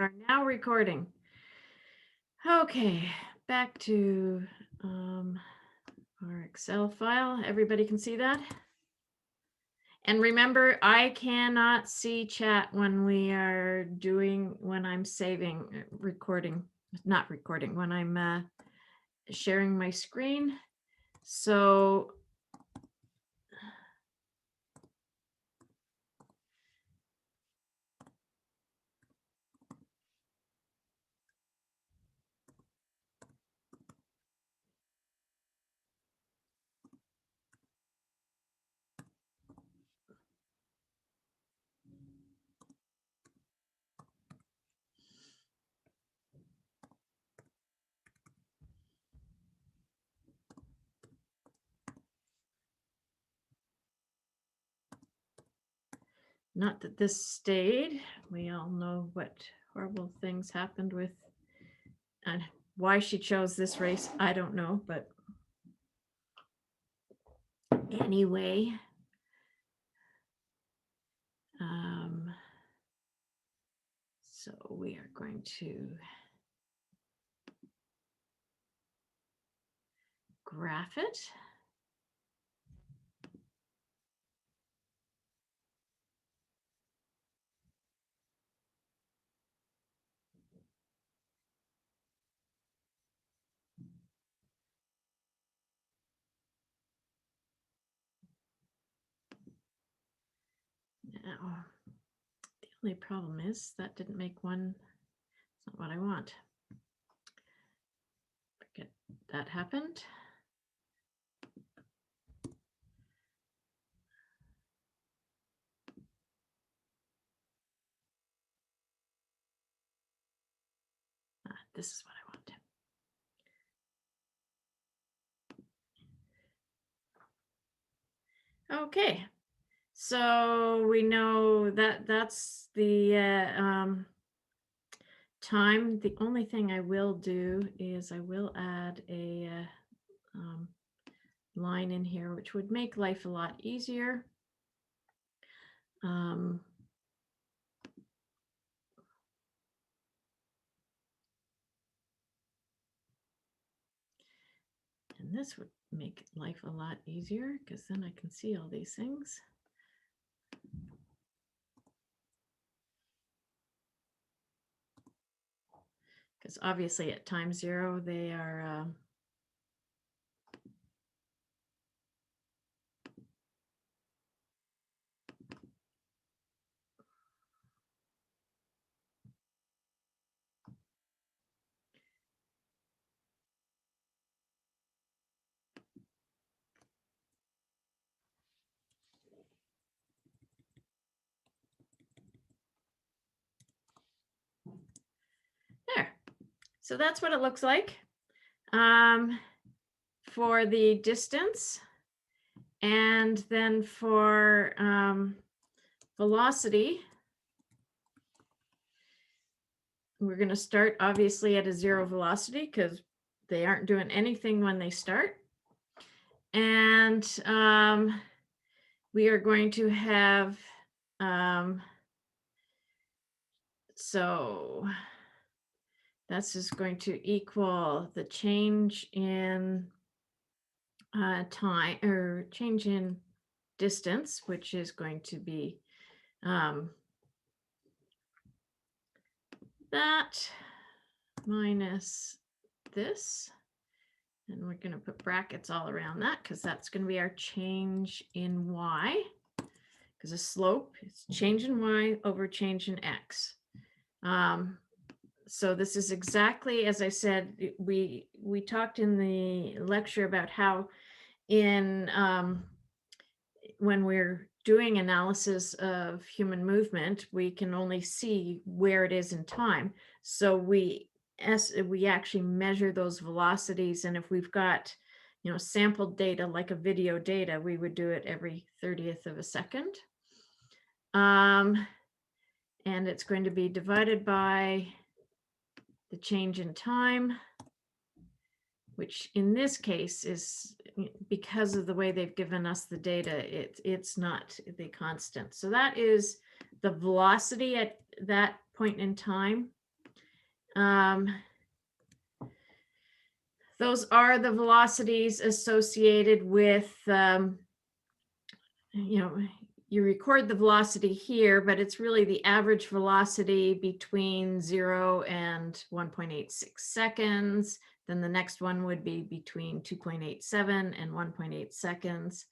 Are now recording. Okay, back to our Excel file. Everybody can see that? And remember, I cannot see chat when when I'm saving, not recording, when I'm sharing my screen. So not that this stayed. We all know what horrible things happened with, and why she chose this race, I don't know, but anyway. So we are going to graph it. Now, the only problem is that didn't make one. It's not what I want. Forget that happened. This is what I want. Okay, so we know that that's the time. The only thing I will do is I will add a line in here, which would make life a lot easier. And this would make life a lot easier because then I can see all these things. Because obviously at time 0, they are there. So that's what it looks like for the distance. And then for velocity, we're going to start obviously at a 0 velocity because they aren't doing anything when they start. And we are going to have, so that's just going to equal the change in time, or change in distance, which is going to be that minus this. And we're going to put brackets all around that because that's going to be our change in y, because a slope is change in y over change in x. So this is exactly, as I said, we talked in the lecture about how in when we're doing analysis of human movement, we can only see where it is in time. So we actually measure those velocities, and if we've got sampled data like a video data, we would do it every 30th of a second. And it's going to be divided by the change in time, which in this case is, because of the way they've given us the data, it's not the constant. So that is the velocity at that point in time. Those are the velocities associated with, you record the velocity here, but it's really the average velocity between 0 and 1.86 seconds. Then the next one would be between 2.87 and 1.8 seconds.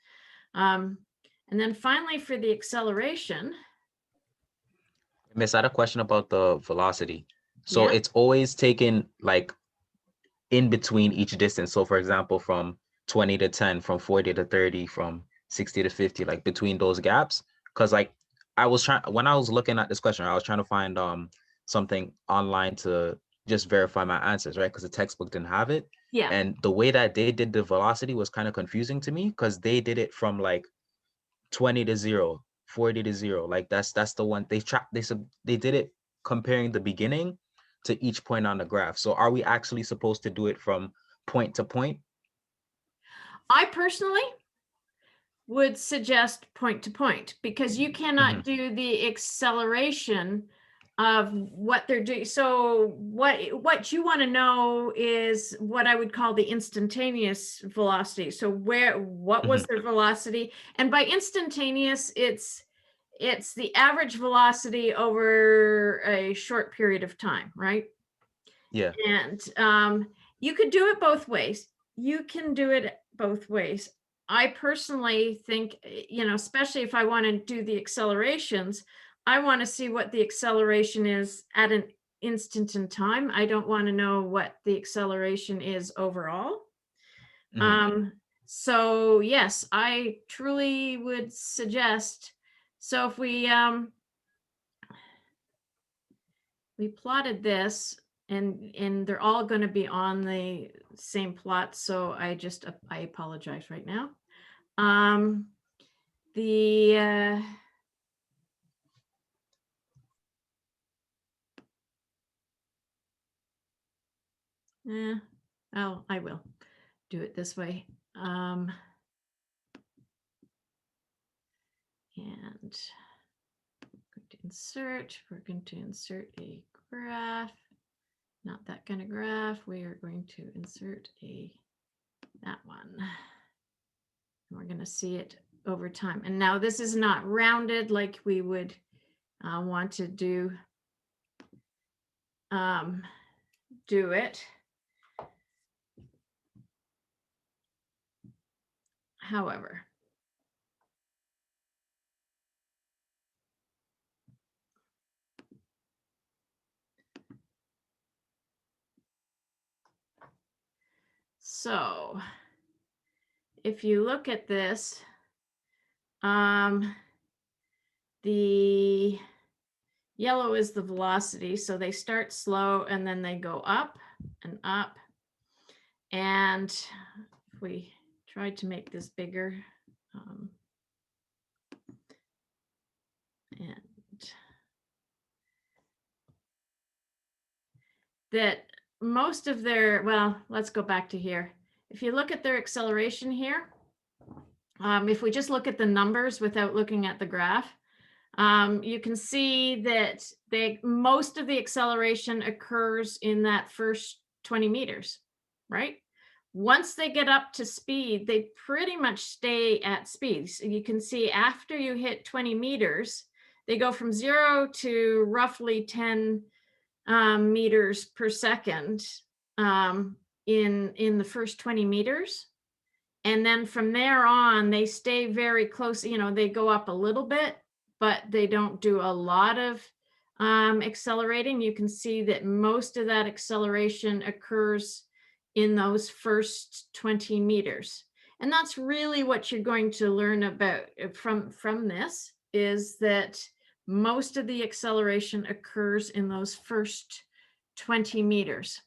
And then finally for the acceleration. Miss, I had a question about the velocity. So Yeah. it's always taken like in between each distance. So for example, from 20 to 10, from 40 to 30, from 60 to 50, like between those gaps. Because like when I was looking at this question, I was trying to find something online to just verify my answers, right? Because the textbook didn't have it. Yeah. And the way that they did the velocity was kind of confusing to me because they did it from like 20 to 0, 40 to 0. Like that's the one they did it comparing the beginning to each point on the graph. So are we actually supposed to do it from point to point? I personally would suggest point to point because you cannot do the acceleration of what they're doing. So what you want to know is what I would call the instantaneous velocity. So what was their velocity? And by instantaneous, it's the average velocity over a short period of time, right? Yeah. And you could do it both ways. You can do it both ways. I personally think, especially if I want to do the accelerations, I want to see what the acceleration is at an instant in time. I don't want to know what the acceleration is overall. So yes, I truly would suggest. So if we plotted this, and they're all going to be on the same plot, so I apologize right now. I will do it this way. And we're going to insert a graph, not that kind of graph. We are going to insert that one. And we're going to see it over time. And now this is not rounded like we would want to do it. However, so if you look at this, the yellow is the velocity. So they start slow and then they go up and up. And if we tried to make this bigger, and that most of their, let's go back to here. If you look at their acceleration here, if we just look at the numbers without looking at the graph, you can see that most of the acceleration occurs in that first 20 meters, right? Once they get up to speed, they pretty much stay at speed. So you can see after you hit 20 meters, they go from 0 to roughly 10 meters per second in the first 20 meters. And then from there on, they stay very close. They go up a little bit, but they don't do a lot of accelerating. You can see that most of that acceleration occurs in those first 20 meters. And that's really what you're going to learn about from this, is that most of the acceleration occurs in those first 20 meters.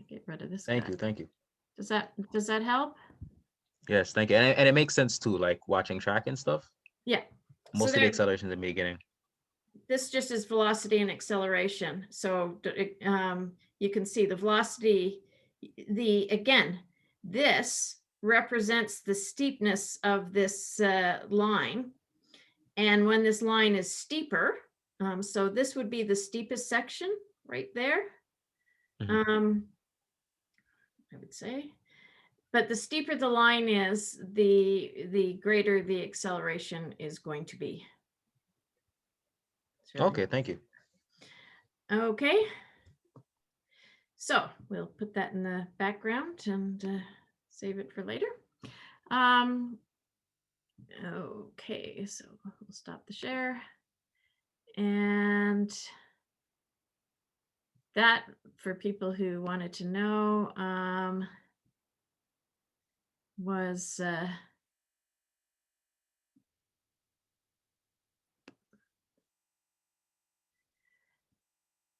Get rid of this. Thank you. Does that help? Yes, thank you. And it makes sense too, like watching track and stuff. Yeah. Most of the acceleration in the beginning. This just is velocity and acceleration. So you can see the velocity, this represents the steepness of this line. And when this line is steeper, So this would be the steepest section right there. Mhm. I would say, but the steeper the line is, the greater the acceleration is going to be. Okay, thank you. Okay. So we'll put that in the background and save it for later. Okay, so we'll stop the share. And that, for people who wanted to know, was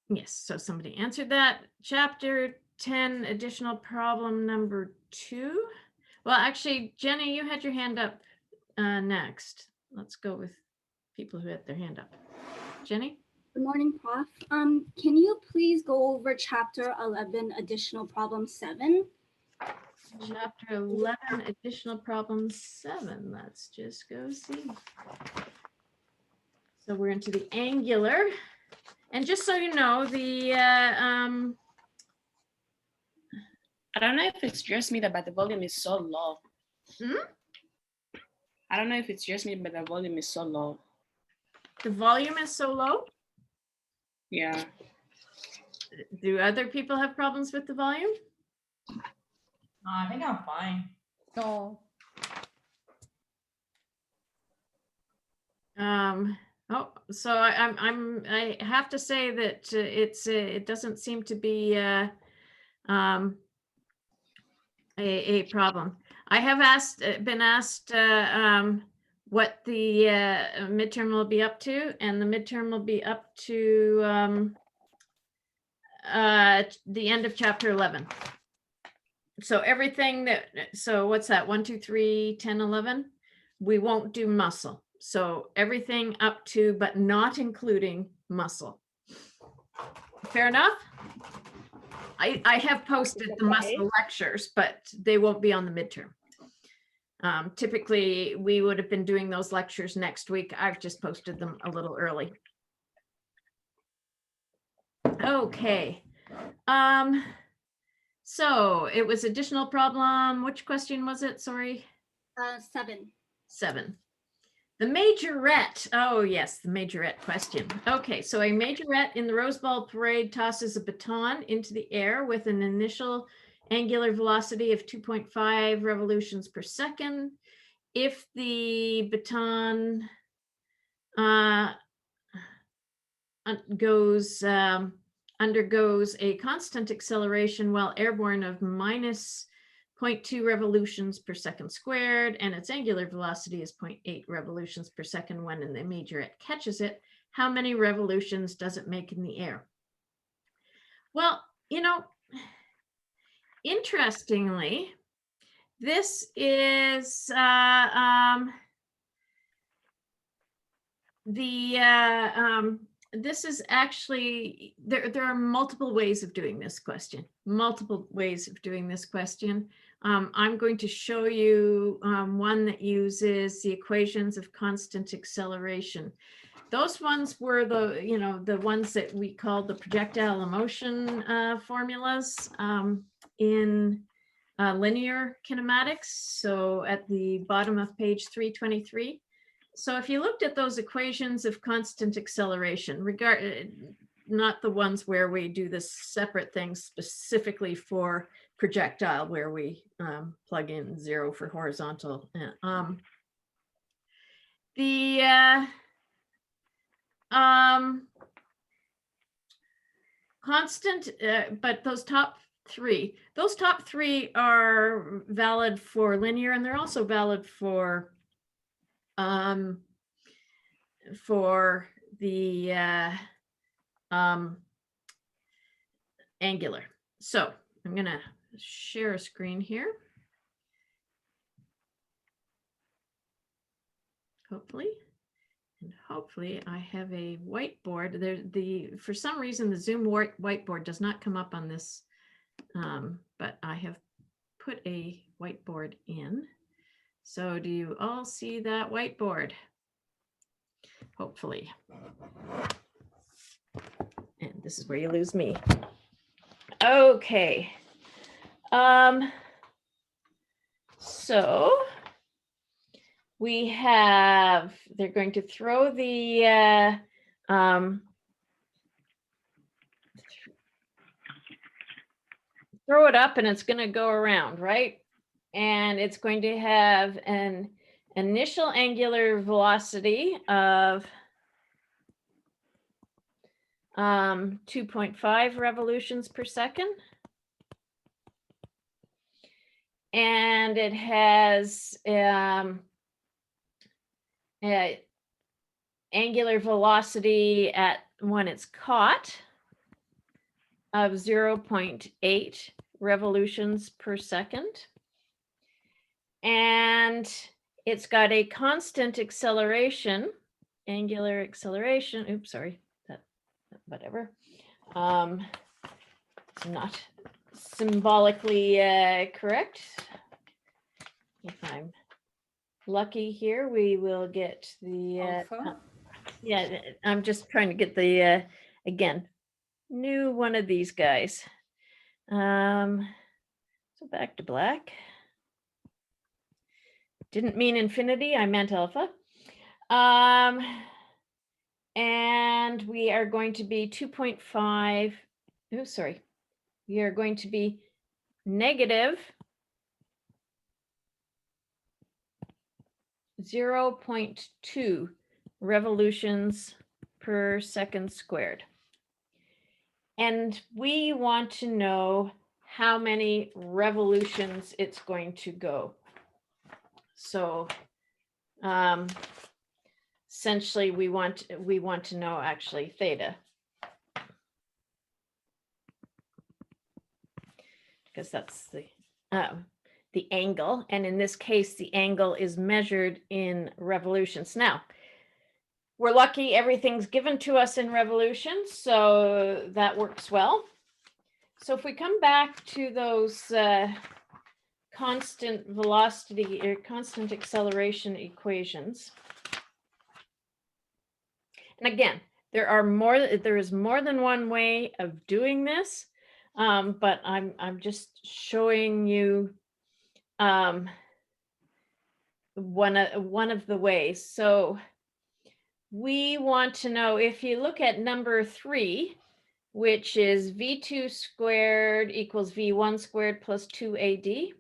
yes, so somebody answered that. Chapter 10, additional problem number 2. Well, actually, Jenny, you had your hand up next. Let's go with people who had their hand up. Jenny? Good morning, Prof. Can you please go over chapter 11, additional problem 7? Chapter 11, additional problem 7. Let's just go see. So we're into the angular. And just so you know, the I don't know if it's just me, but the volume is so low. I don't know if it's just me, but the volume is so low. the volume is so low. Yeah. Do other people have problems with the volume? I think I'm fine. No. Oh, so I have to say that it doesn't seem to be a problem. I have been asked what the midterm will be up to, and the midterm will be up to the end of chapter 11. So everything so what's that? 1, 2, 3, 10, 11. We won't do muscle. So everything up to, but not including muscle. Fair enough? I have posted the muscle lectures, but they won't be on the midterm. Typically, we would have been doing those lectures next week. I've just posted them a little early. Okay. So it was additional problem. Which question was it? Sorry. 7. 7. The majorette. Oh, yes, the majorette question. Okay, so a majorette in the Rose Bowl parade tosses a baton into the air with an initial angular velocity of 2.5 revolutions per second. If the baton undergoes a constant acceleration while airborne of minus 0.2 revolutions per second squared, and its angular velocity is 0.8 revolutions per second when the majorette catches it, how many revolutions does it make in the air? Well, you know, interestingly, this is this is actually, there are multiple ways of doing this question, I'm going to show you one that uses the equations of constant acceleration. Those ones were the ones that we called the projectile motion formulas in linear kinematics. So at the bottom of page 323. So if you looked at those equations of constant acceleration, not the ones where we do this separate thing specifically for projectile, where we plug in 0 for horizontal. Constant, but those top three are valid for linear, and they're also valid for the angular. So I'm going to share a screen here. Hopefully I have a whiteboard. For some reason, the Zoom whiteboard does not come up on this, but I have put a whiteboard in. So do you all see that whiteboard? Hopefully. this is where you lose me. Okay. So we have, they're going to throw the throw it up and it's going to go around, right? And it's going to have an initial angular velocity of 2.5 revolutions per second. And it has angular velocity at when it's caught of 0.8 revolutions per second. And it's got a constant acceleration, angular acceleration. Oops, sorry, that whatever. It's not symbolically correct. If I'm lucky here, we will get the yeah, I'm just trying to get the again, new one of these guys. So back to black. Didn't mean infinity, I meant alpha. And we are going to be 2.5. Oh, sorry. We are going to be negative 0.2 revolutions per second squared. And we want to know how many revolutions it's going to go. So essentially we want to know actually theta. Because that's the angle, and in this case, the angle is measured in revolutions. Now, we're lucky everything's given to us in revolutions, so that works well. So if we come back to those constant velocity or constant acceleration equations, and again, there is more than one way of doing this. But I'm just showing you one of the ways. So we want to know, if you look at number 3, which is v2 squared equals v1 squared plus 2ad.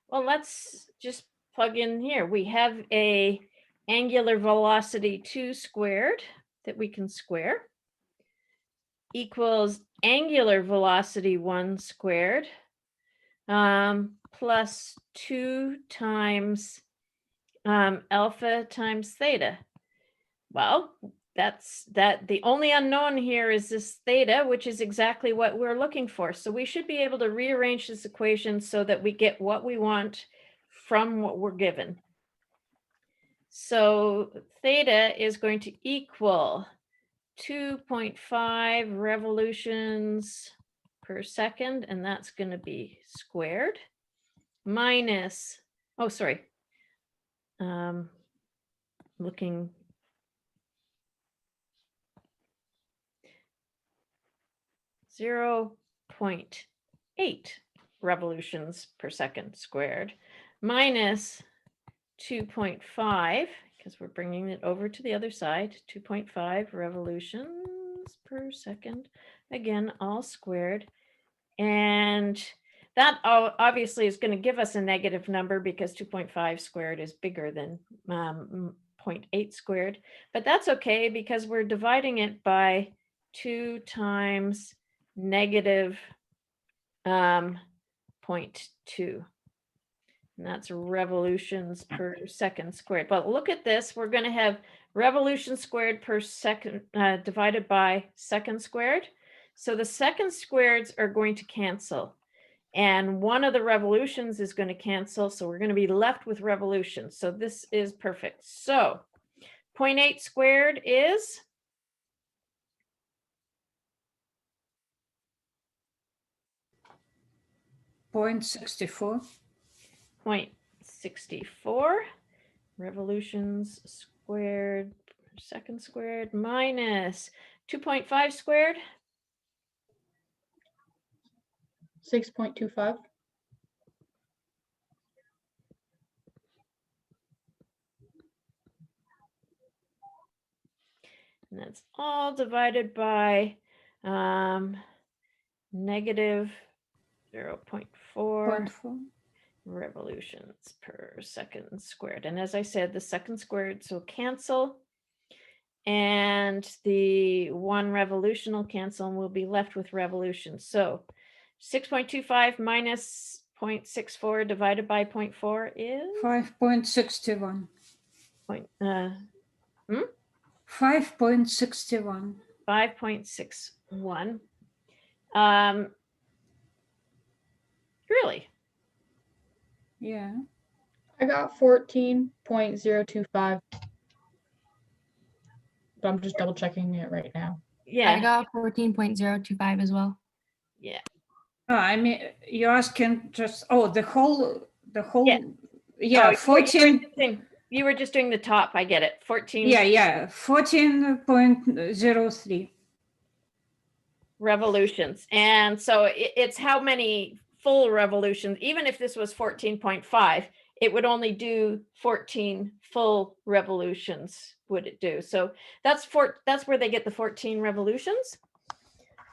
Well, let's just plug in here. We have a angular velocity 2 squared that we can square equals angular velocity 1 squared plus 2 times alpha times theta. Well, the only unknown here is this theta, which is exactly what we're looking for. So we should be able to rearrange this equation so that we get what we want from what we're given. So theta is going to equal 2.5 revolutions per second, and that's going to be squared, minus, oh, sorry, looking, .8 revolutions per second squared, minus 2.5, because we're bringing it over to the other side, 2.5 revolutions per second, again, all squared. And that obviously is going to give us a negative number because 2.5 squared is bigger than 0.8 squared. But that's okay because we're dividing it by 2 times negative 0.2. And that's revolutions per second squared. But look at this. We're going to have revolutions squared per second divided by second squared. So the second squareds are going to cancel. And one of the revolutions is going to cancel. So we're going to be left with revolutions. So this is perfect. So 0.8 squared is? .64. 0.64 revolutions squared per second squared minus 2.5 squared. 6.25. And that's all divided by negative 0.4 0.4. revolutions per second squared. And as I said, the second squareds will cancel. And the 1 revolution will cancel and we'll be left with revolutions. So 6.25 minus 0.64 divided by 0.4 is 5.61. 5.61. 5.61. Really? Yeah. I got 14.025. But I'm just double checking it right now. Yeah. I got 14.025 as well. Yeah. Oh, I mean, you're asking just, oh, the whole, Yeah. yeah, Oh, 14. You were just doing the top. I get it. 14. Yeah, 14.03. revolutions. And so it's how many full revolutions. Even if this was 14.5, it would only do 14 full revolutions, would it do? So that's where they get the 14 revolutions.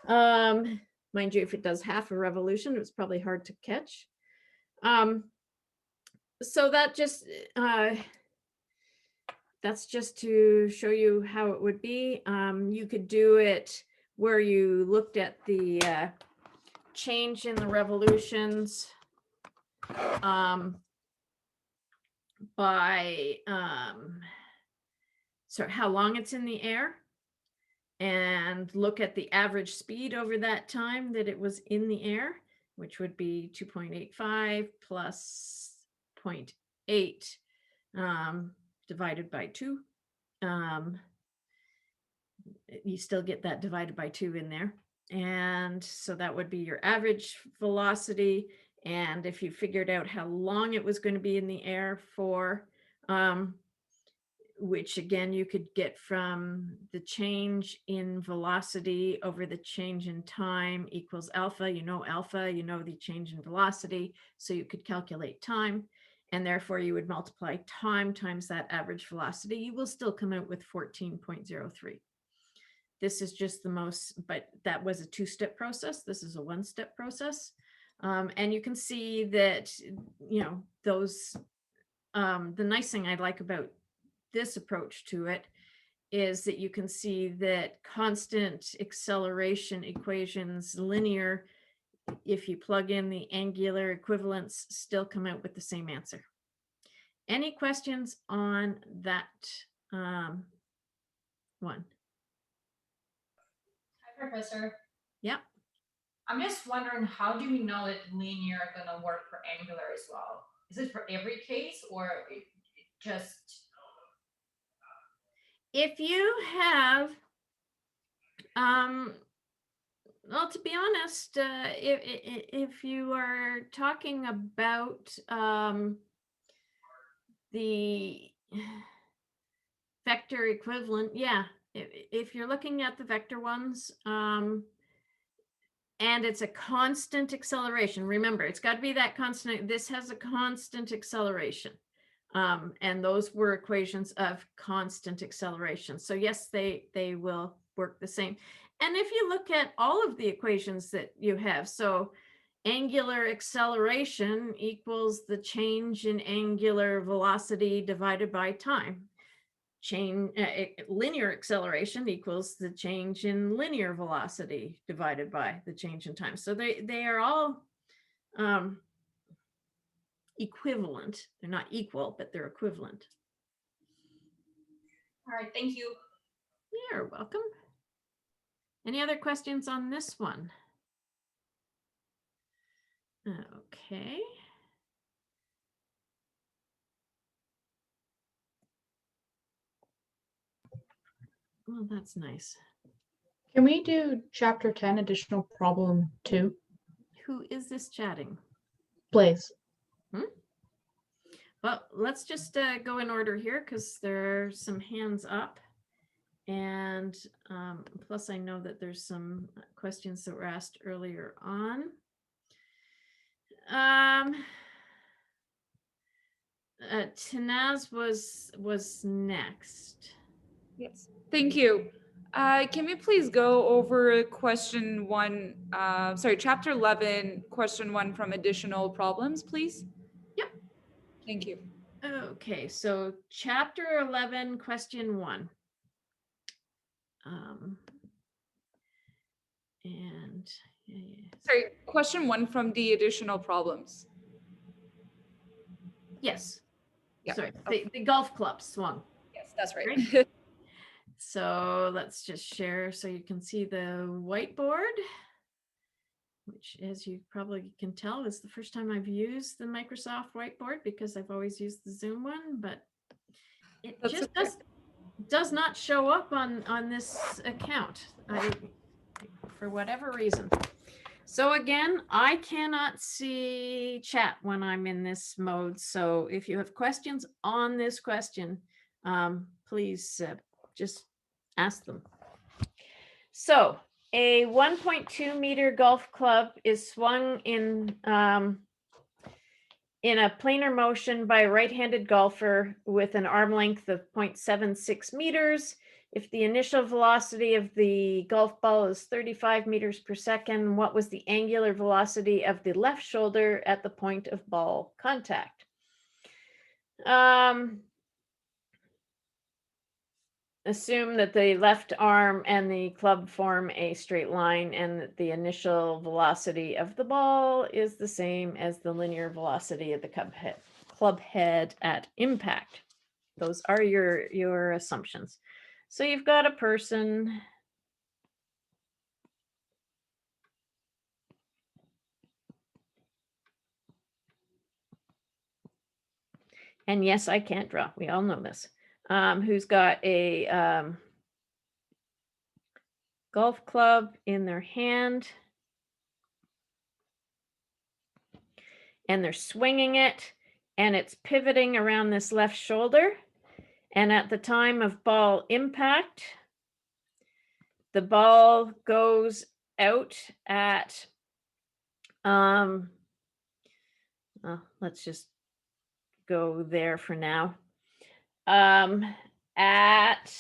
Mind you, if it does half a revolution, it's probably hard to catch. So that just that's just to show you how it would be. You could do it where you looked at the change in the revolutions by so how long it's in the air, and look at the average speed over that time that it was in the air, which would be 2.85 plus 0.8 divided by 2. You still get that divided by 2 in there. And so that would be your average velocity. And if you figured out how long it was going to be in the air for, which again, you could get from the change in velocity over the change in time equals alpha, you know the change in velocity. So you could calculate time, and therefore you would multiply time times that average velocity. You will still come out with 14.03. This is just the most, but that was a 2-step process. This is a 1-step process. And you can see that, those, the nice thing I like about this approach to it is that you can see that constant acceleration equations, linear, if you plug in the angular equivalents, still come out with the same answer. Any questions on that one? Hi, Professor. Yeah. I'm just wondering, how do we know that linear are going to work for angular as well? Is it for every case, or it just... If you have, well, to be honest, if you are talking about the vector equivalent, yeah, if you're looking at the vector ones, and it's a constant acceleration, remember, it's got to be that constant. This has a constant acceleration. And those were equations of constant acceleration. So yes, they will work the same. And if you look at all of the equations that you have, so angular acceleration equals the change in angular velocity divided by time. Linear acceleration equals the change in linear velocity divided by the change in time. So they are all equivalent. They're not equal, but they're equivalent. All right, thank you. You're welcome. Any other questions on this one? Okay. Well, that's nice. Can we do chapter 10, additional problem 2? Who is this chatting? Blaze. Well, let's just go in order here because there are some hands up. And plus I know that there's some questions that were asked earlier on. Tanaz was next. Yes, thank you. Can we please go over question 1, sorry, chapter 11, question 1 from additional problems, please? Yep. Thank you. Okay, so chapter 11, question 1. And Sorry, question 1 from the additional problems. yes, Yeah. sorry, the golf club swung. Yes, that's right. Right. So let's just share so you can see the whiteboard, which, as you probably can tell, is the first time I've used the Microsoft whiteboard because I've always used the Zoom one, but it That's just okay. does not show up on this account for whatever reason. So again, I cannot see chat when I'm in this mode. So if you have questions on this question, please just ask them. So a 1.2 meter golf club is swung in a planar motion by a right-handed golfer with an arm length of 0.76 meters. If the initial velocity of the golf ball is 35 meters per second, what was the angular velocity of the left shoulder at the point of ball contact? Assume that the left arm and the club form a straight line and that the initial velocity of the ball is the same as the linear velocity of the club head at impact. Those are your assumptions. So you've got a person and yes, I can't draw. We all know this. Who's got a golf club in their hand and they're swinging it and it's pivoting around this left shoulder. And at the time of ball impact, the ball goes out at, let's just go there for now. At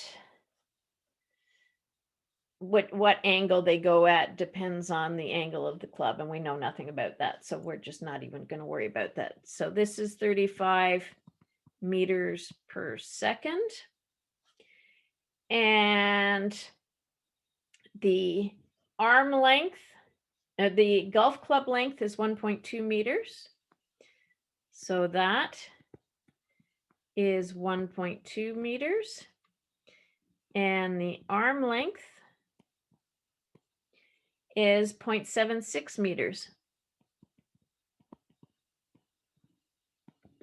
what angle they go at depends on the angle of the club, and we know nothing about that, so we're just not even going to worry about that. So this is 35 meters per second, and the arm length, the golf club length is 1.2 meters, so that is 1.2 meters, and the arm length is 0.76 meters.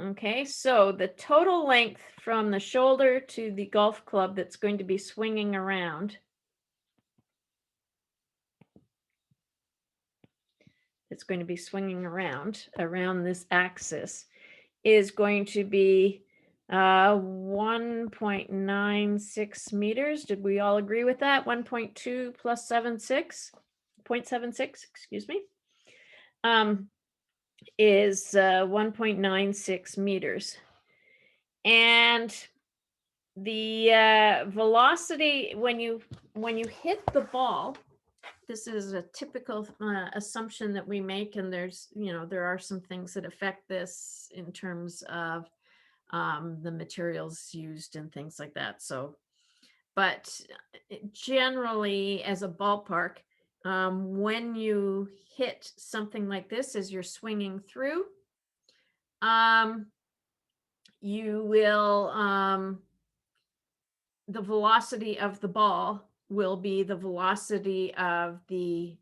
Okay, so the total length from the shoulder to the golf club that's going to be swinging around around this axis is going to be 1.96 meters. Did we all agree with that? 1.2 plus 0.76, excuse me, is 1.96 meters. And the velocity when you hit the ball, this is a typical assumption that we make, and there are some things that affect this in terms of the materials used and things like that. So, but generally, as a ballpark, when you hit something like this as you're swinging through, you will, the velocity of the ball will be the velocity of the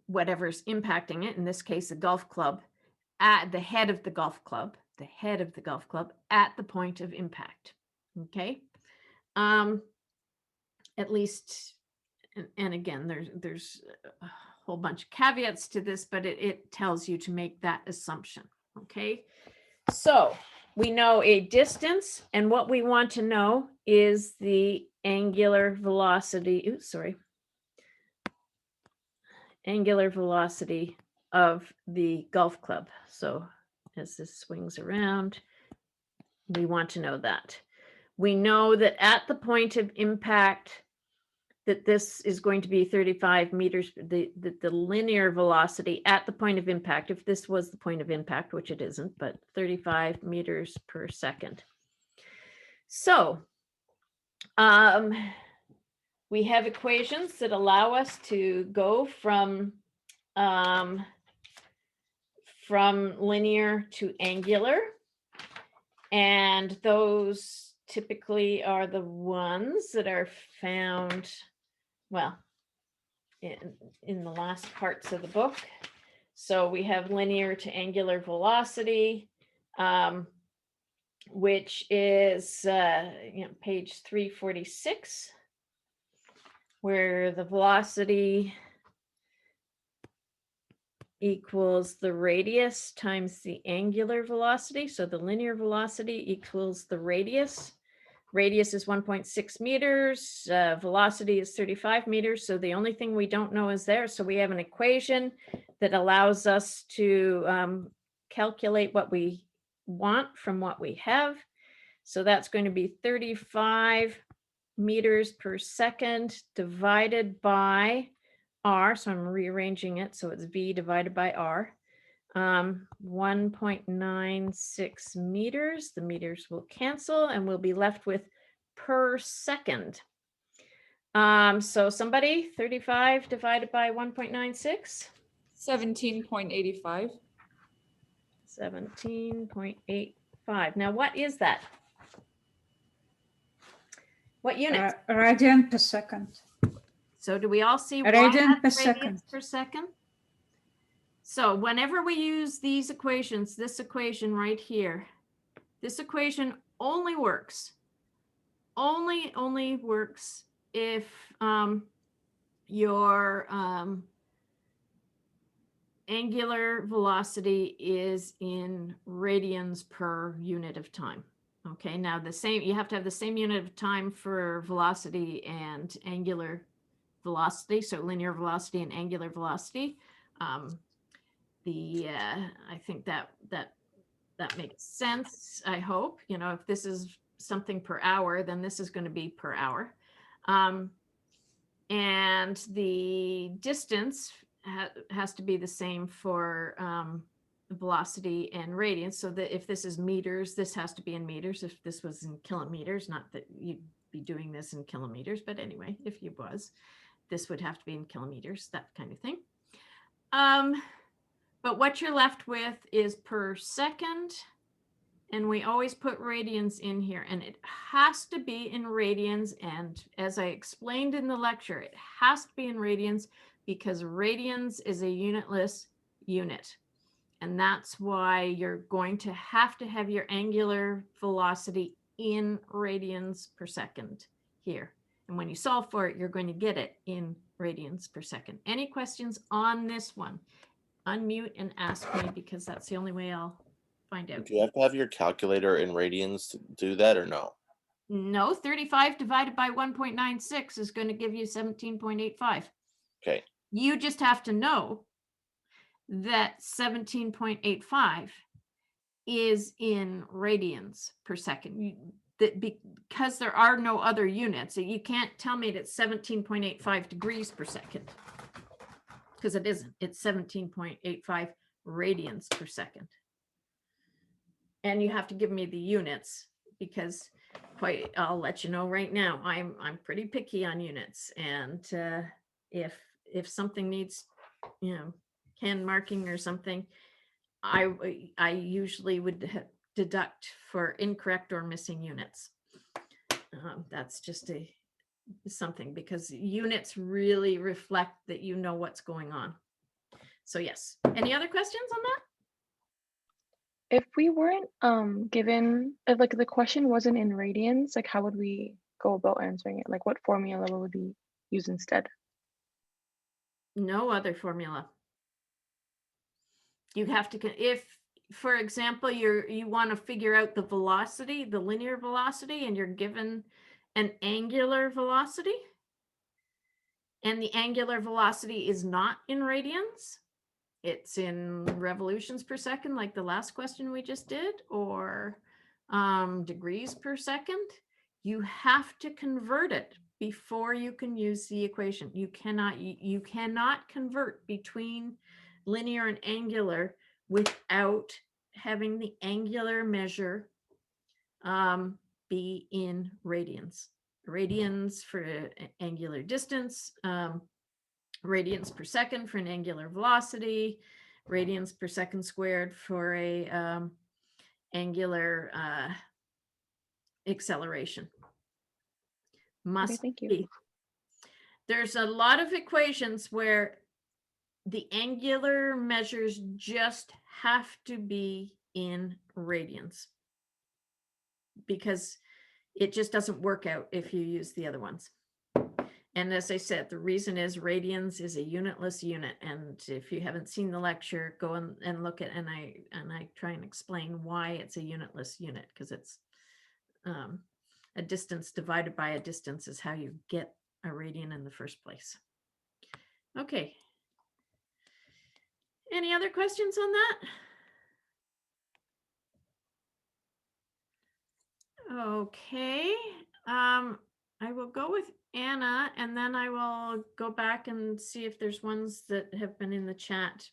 whatever's impacting it, in this case, a golf club, at the head of the golf club, at the point of impact. Okay. At least, and again, there's a whole bunch of caveats to this, but it tells you to make that assumption. Okay. So we know a distance, and what we want to know is the angular velocity. Oops, sorry. angular velocity of the golf club. So as this swings around, we want to know that. We know that at the point of impact, that this is going to be 35 meters, the linear velocity at the point of impact, if this was the point of impact, which it isn't, but 35 meters per second. So we have equations that allow us to go from linear to angular. And those typically are the ones that are found, well, in the last parts of the book. So we have linear to angular velocity, which is page 346, where the velocity equals the radius times the angular velocity. So the linear velocity equals the radius. Radius is 1.6 meters, velocity is 35 meters. So the only thing we don't know is there. So we have an equation that allows us to calculate what we want from what we have. So that's going to be 35 meters per second divided by R. So I'm rearranging it. So it's V divided by R. 1.96 meters. The meters will cancel and we'll be left with per second. So somebody, 35 divided by 1.96? 17.85. 17.85. Now, what is that? What unit? Radian per second. So do we all see why Radian per that's second. radians per second? So whenever we use these equations, this equation right here, this equation only works if your angular velocity is in radians per unit of time. Okay, now you have to have the same unit of time for velocity and angular velocity, so linear velocity and angular velocity. I think that makes sense. I hope, if this is something per hour, then this is going to be per hour. And the distance has to be the same for velocity and radians. So that if this is meters, this has to be in meters. If this was in kilometers, not that you'd be doing this in kilometers, but anyway, if you was, this would have to be in kilometers, that kind of thing. But what you're left with is per second. And we always put radians in here, and it has to be in radians. And as I explained in the lecture, it has to be in radians because radians is a unitless unit. And that's why you're going to have your angular velocity in radians per second here. And when you solve for it, you're going to get it in radians per second. Any questions on this one? Unmute and ask me, because that's the only way I'll find out. Do you have to have your calculator in radians to do that or no? No, 35 divided by 1.96 is going to give you 17.85. Okay. You just have to know that 17.85 is in radians per second. Because there are no other units, you can't tell me that 17.85 degrees per second, because it isn't. It's 17.85 radians per second. And you have to give me the units, because I'll let you know right now, I'm pretty picky on units. And if something needs, hand marking or something, I usually would deduct for incorrect or missing units. That's just something, because units really reflect that you know what's going on. So yes. Any other questions on that? If we weren't given, if like the question wasn't in radians, like how would we go about answering it? Like what formula would we use instead? No other formula. You have to, if, for example, you want to figure out the velocity, the linear velocity, and you're given an angular velocity, and the angular velocity is not in radians, it's in revolutions per second, like the last question we just did, or degrees per second, you have to convert it before you can use the equation. You cannot convert between linear and angular without having the angular measure be in radians. Radians for angular distance, radians per second for an angular velocity, radians per second squared for a angular acceleration. Must thank you. be. There's a lot of equations where the angular measures just have to be in radians, because it just doesn't work out if you use the other ones. And as I said, the reason is radians is a unitless unit. And if you haven't seen the lecture, go and look at, and I try and explain why it's a unitless unit, because it's a distance divided by a distance is how you get a radian in the first place. Okay. Any other questions on that? Okay. I will go with Anna, and then I will go back and see if there's ones that have been in the chat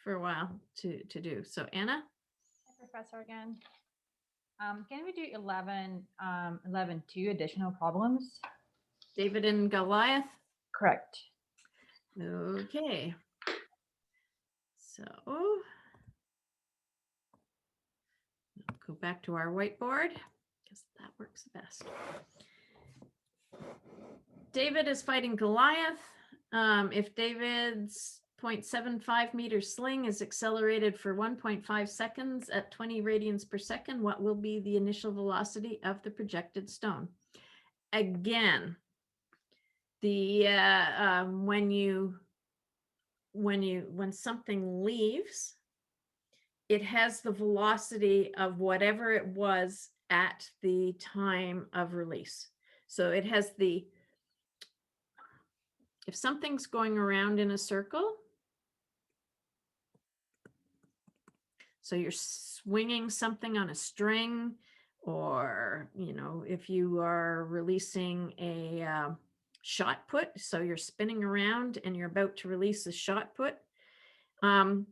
for a while to do. So Anna? Hi, Professor again. Can we do 11.2 additional problems? David and Goliath? Correct. Okay. So go back to our whiteboard, because that works best. David is fighting Goliath. If David's 0.75 meter sling is accelerated for 1.5 seconds at 20 radians per second, what will be the initial velocity of the projected stone? Again, the when something leaves, it has the velocity of whatever it was at the time of release. So it has the, if something's going around in a circle, so you're swinging something on a string, or, you know, if you are releasing a shot put, so you're spinning around and you're about to release a shot put, and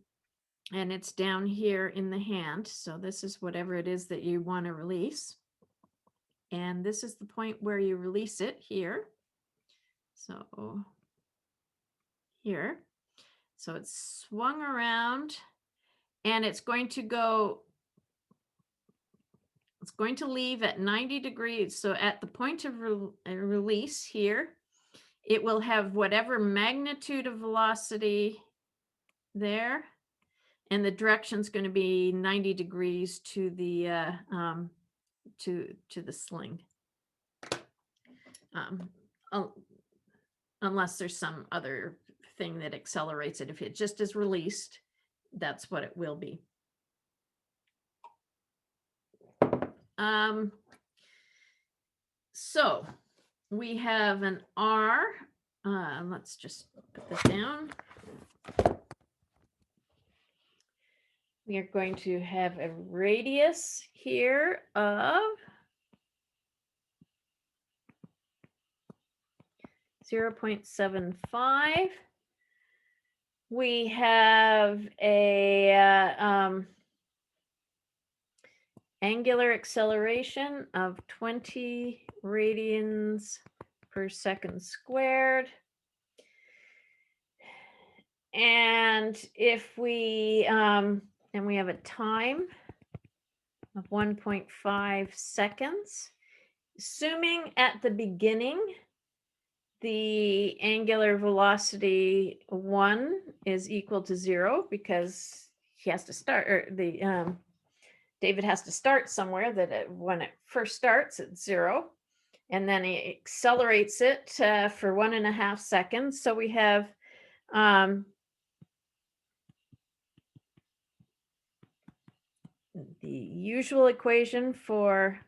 it's down here in the hand. So this is whatever it is that you want to release. And this is the point where you release it here. So here. So it's swung around, and it's going to go, it's going to leave at 90 degrees. So at the point of release here, it will have whatever magnitude of velocity there, and the direction is going to be 90 degrees to the to the sling, unless there's some other thing that accelerates it. If it just is released, that's what it will be. So we have an R. Let's just put this down. We are going to have a radius here of 0.75. We have a angular acceleration of 20 radians per second squared. And if we, and we have a time of 1.5 seconds, assuming at the beginning, the angular velocity 1 is equal to 0, because he has to start, or the David has to start somewhere, that when it first starts at 0, and then he accelerates it for 1.5 seconds. So we have the usual equation for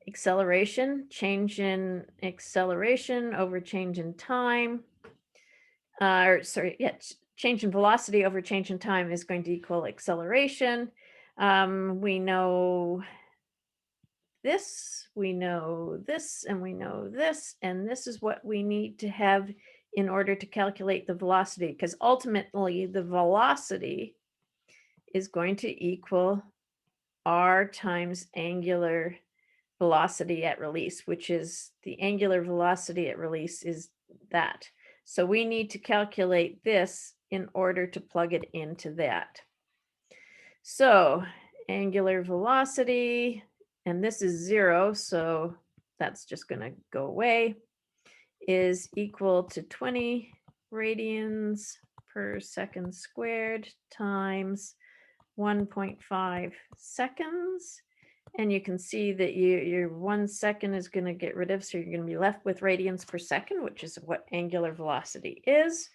acceleration, change in acceleration over change in time. Change in velocity over change in time is going to equal acceleration. We know this, we know this, and we know this, and this is what we need to have in order to calculate the velocity, because ultimately the velocity is going to equal r times angular velocity at release, which is the angular velocity at release is that. So we need to calculate this in order to plug it into that. So angular velocity, and this is 0, so that's just going to go away, is equal to 20 radians per second squared times 1.5 seconds. And you can see that your 1 second is going to get rid of, so you're going to be left with radians per second, which is what angular velocity is.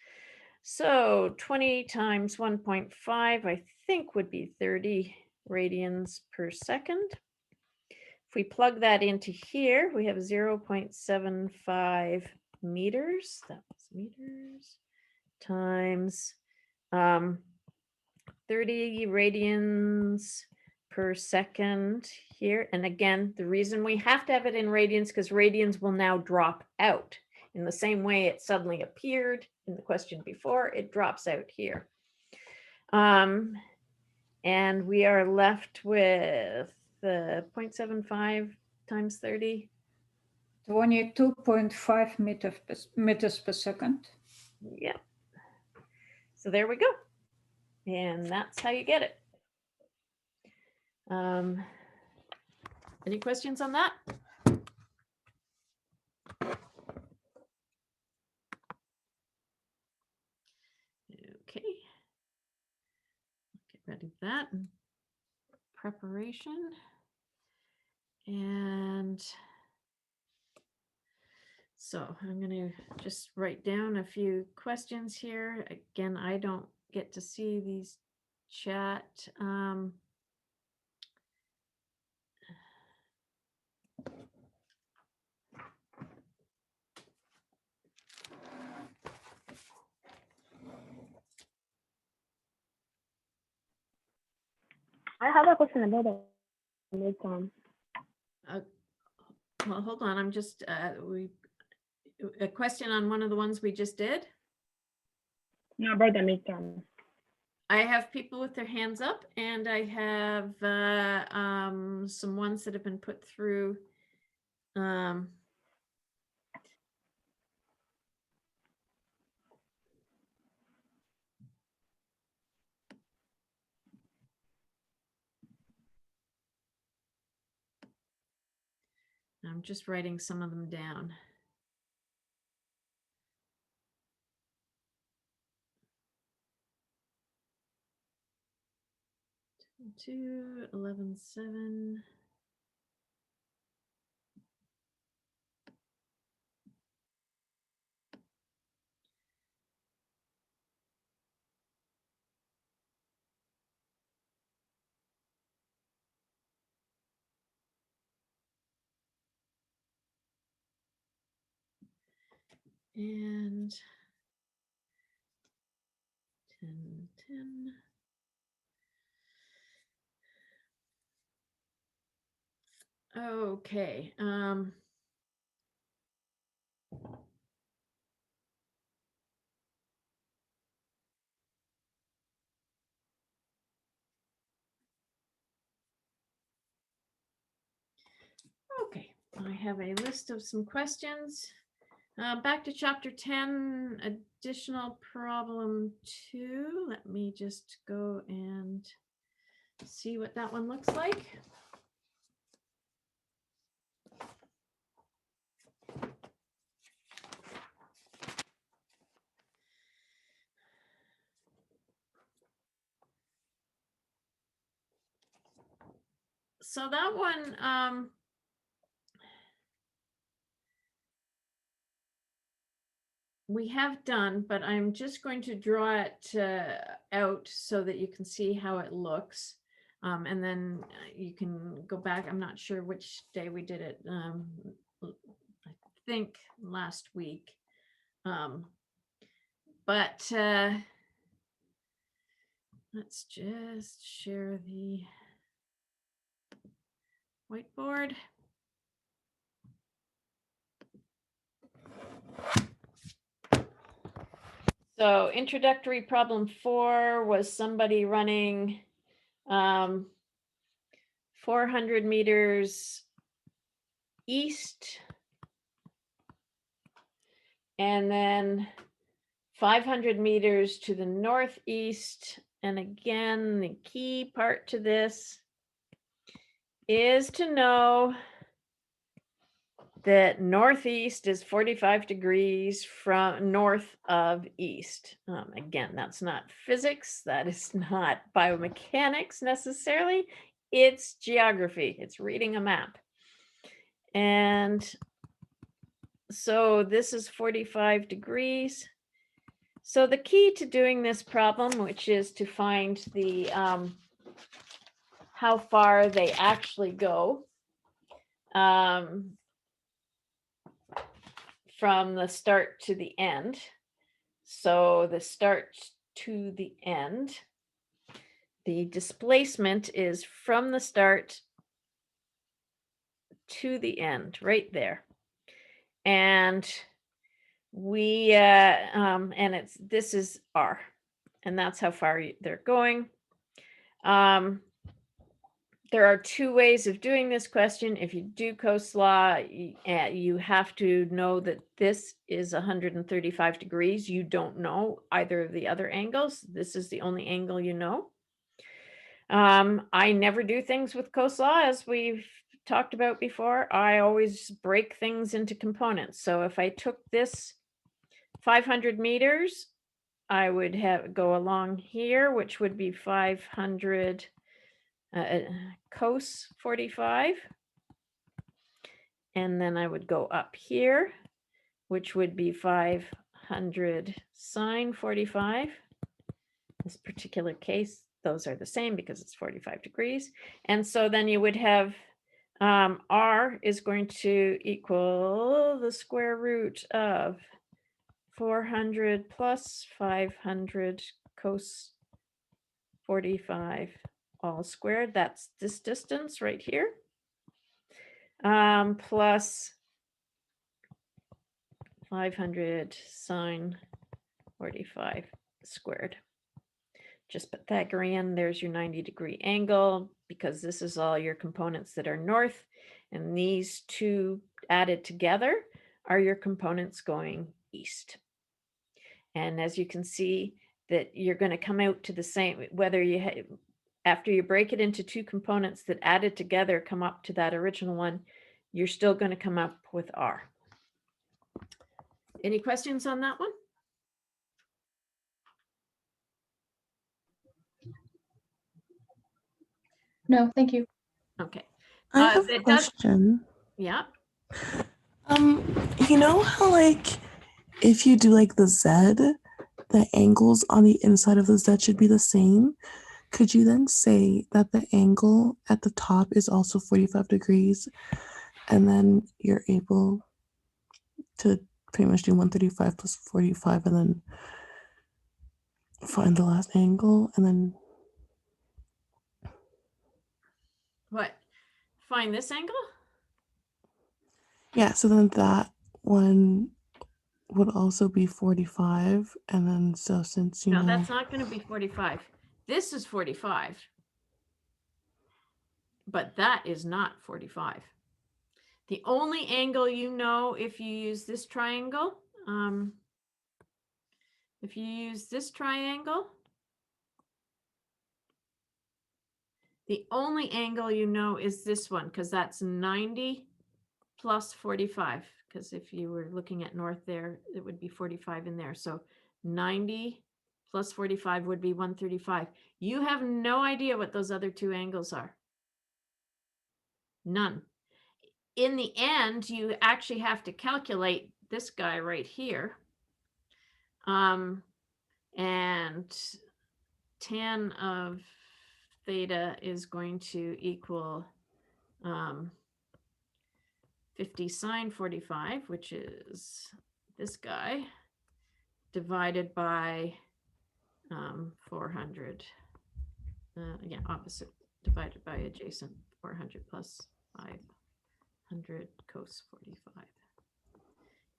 So 20 times 1.5, I think would be 30 radians per second. If we plug that into here, we have 0.75 meters, that was meters, times 30 radians per second here. And again, the reason we have to have it in radians because radians will now drop out. In the same way it suddenly appeared in the question before, it drops out here. And we are left with the 0.75 times 30. 22.5 meters per second. Yeah. So there we go. And that's how you get it. Any questions on that? Okay. Get ready for that. Preparation. And so I'm going to just write down a few questions here. Again, I don't get to see these chat. I have a question about the midterm. Well, hold on. I'm just a question on one of the ones we just did. No, about the midterm. I have people with their hands up, and I have some ones that have been put through. I'm just writing some of them down. 2, 11.7. And 10. Okay. Okay, I have a list of some questions. Back to chapter 10, additional problem 2. Let me just go and see what that one looks like. So that one, we have done, but I'm just going to draw it out so that you can see how it looks. And then you can go back. I'm not sure which day we did it. I think last week. But let's just share the whiteboard. So introductory problem 4 was somebody running 400 meters east and then 500 meters to the northeast. And again, the key part to this is to know that northeast is 45 degrees from north of east. Again, that's not physics. That is not biomechanics necessarily. It's geography. It's reading a map. And so this is 45 degrees. So the key to doing this problem, which is to find the how far they actually go, from the start to the end. So the start to the end, the displacement is from the start to the end, right there. And we, and this is R, and that's how far they're going. There are two ways of doing this question. If you do Coase law, you have to know that this is 135 degrees. You don't know either of the other angles. This is the only angle you know. I never do things with Coase law, as we've talked about before. I always break things into components. So if I took this 500 meters, I would go along here, which would be 500 cos 45, and then I would go up here, which would be 500 sine 45. This particular case, those are the same because it's 45 degrees. And so then you would have R is going to equal the square root of 400 plus 500 cos 45 all squared. That's this distance right here. Plus 500 sine 45 squared. Just Pythagorean, there's your 90-degree angle, because this is all your components that are north, and these two added together are your components going east. And as you can see, that you're going to come out to the same, whether you after you break it into two components that added together come up to that original one, you're still going to come up with R. Any questions on that one? No, thank you. Okay. I have a question. Yeah. You know how like if you do like the Z, the angles on the inside of the Z should be the same. Could you then say that the angle at the top is also 45 degrees, and then you're able to pretty much do 135 plus 45 and then find the last angle, and then What? Find this angle? yeah, so then that one would also be 45, and then so since you No, know that's not going to be 45. This is 45. But that is not 45. The only angle you know if you use this triangle, if you use this triangle, the only angle you know is this one, because that's 90 plus 45. Because if you were looking at north there, it would be 45 in there. So 90 plus 45 would be 135. You have no idea what those other two angles are. None. In the end, you actually have to calculate this guy right here. And tan of theta is going to equal 50 sine 45, which is this guy, divided by 400. Yeah, opposite, divided by adjacent, 400 plus 500 cos 45.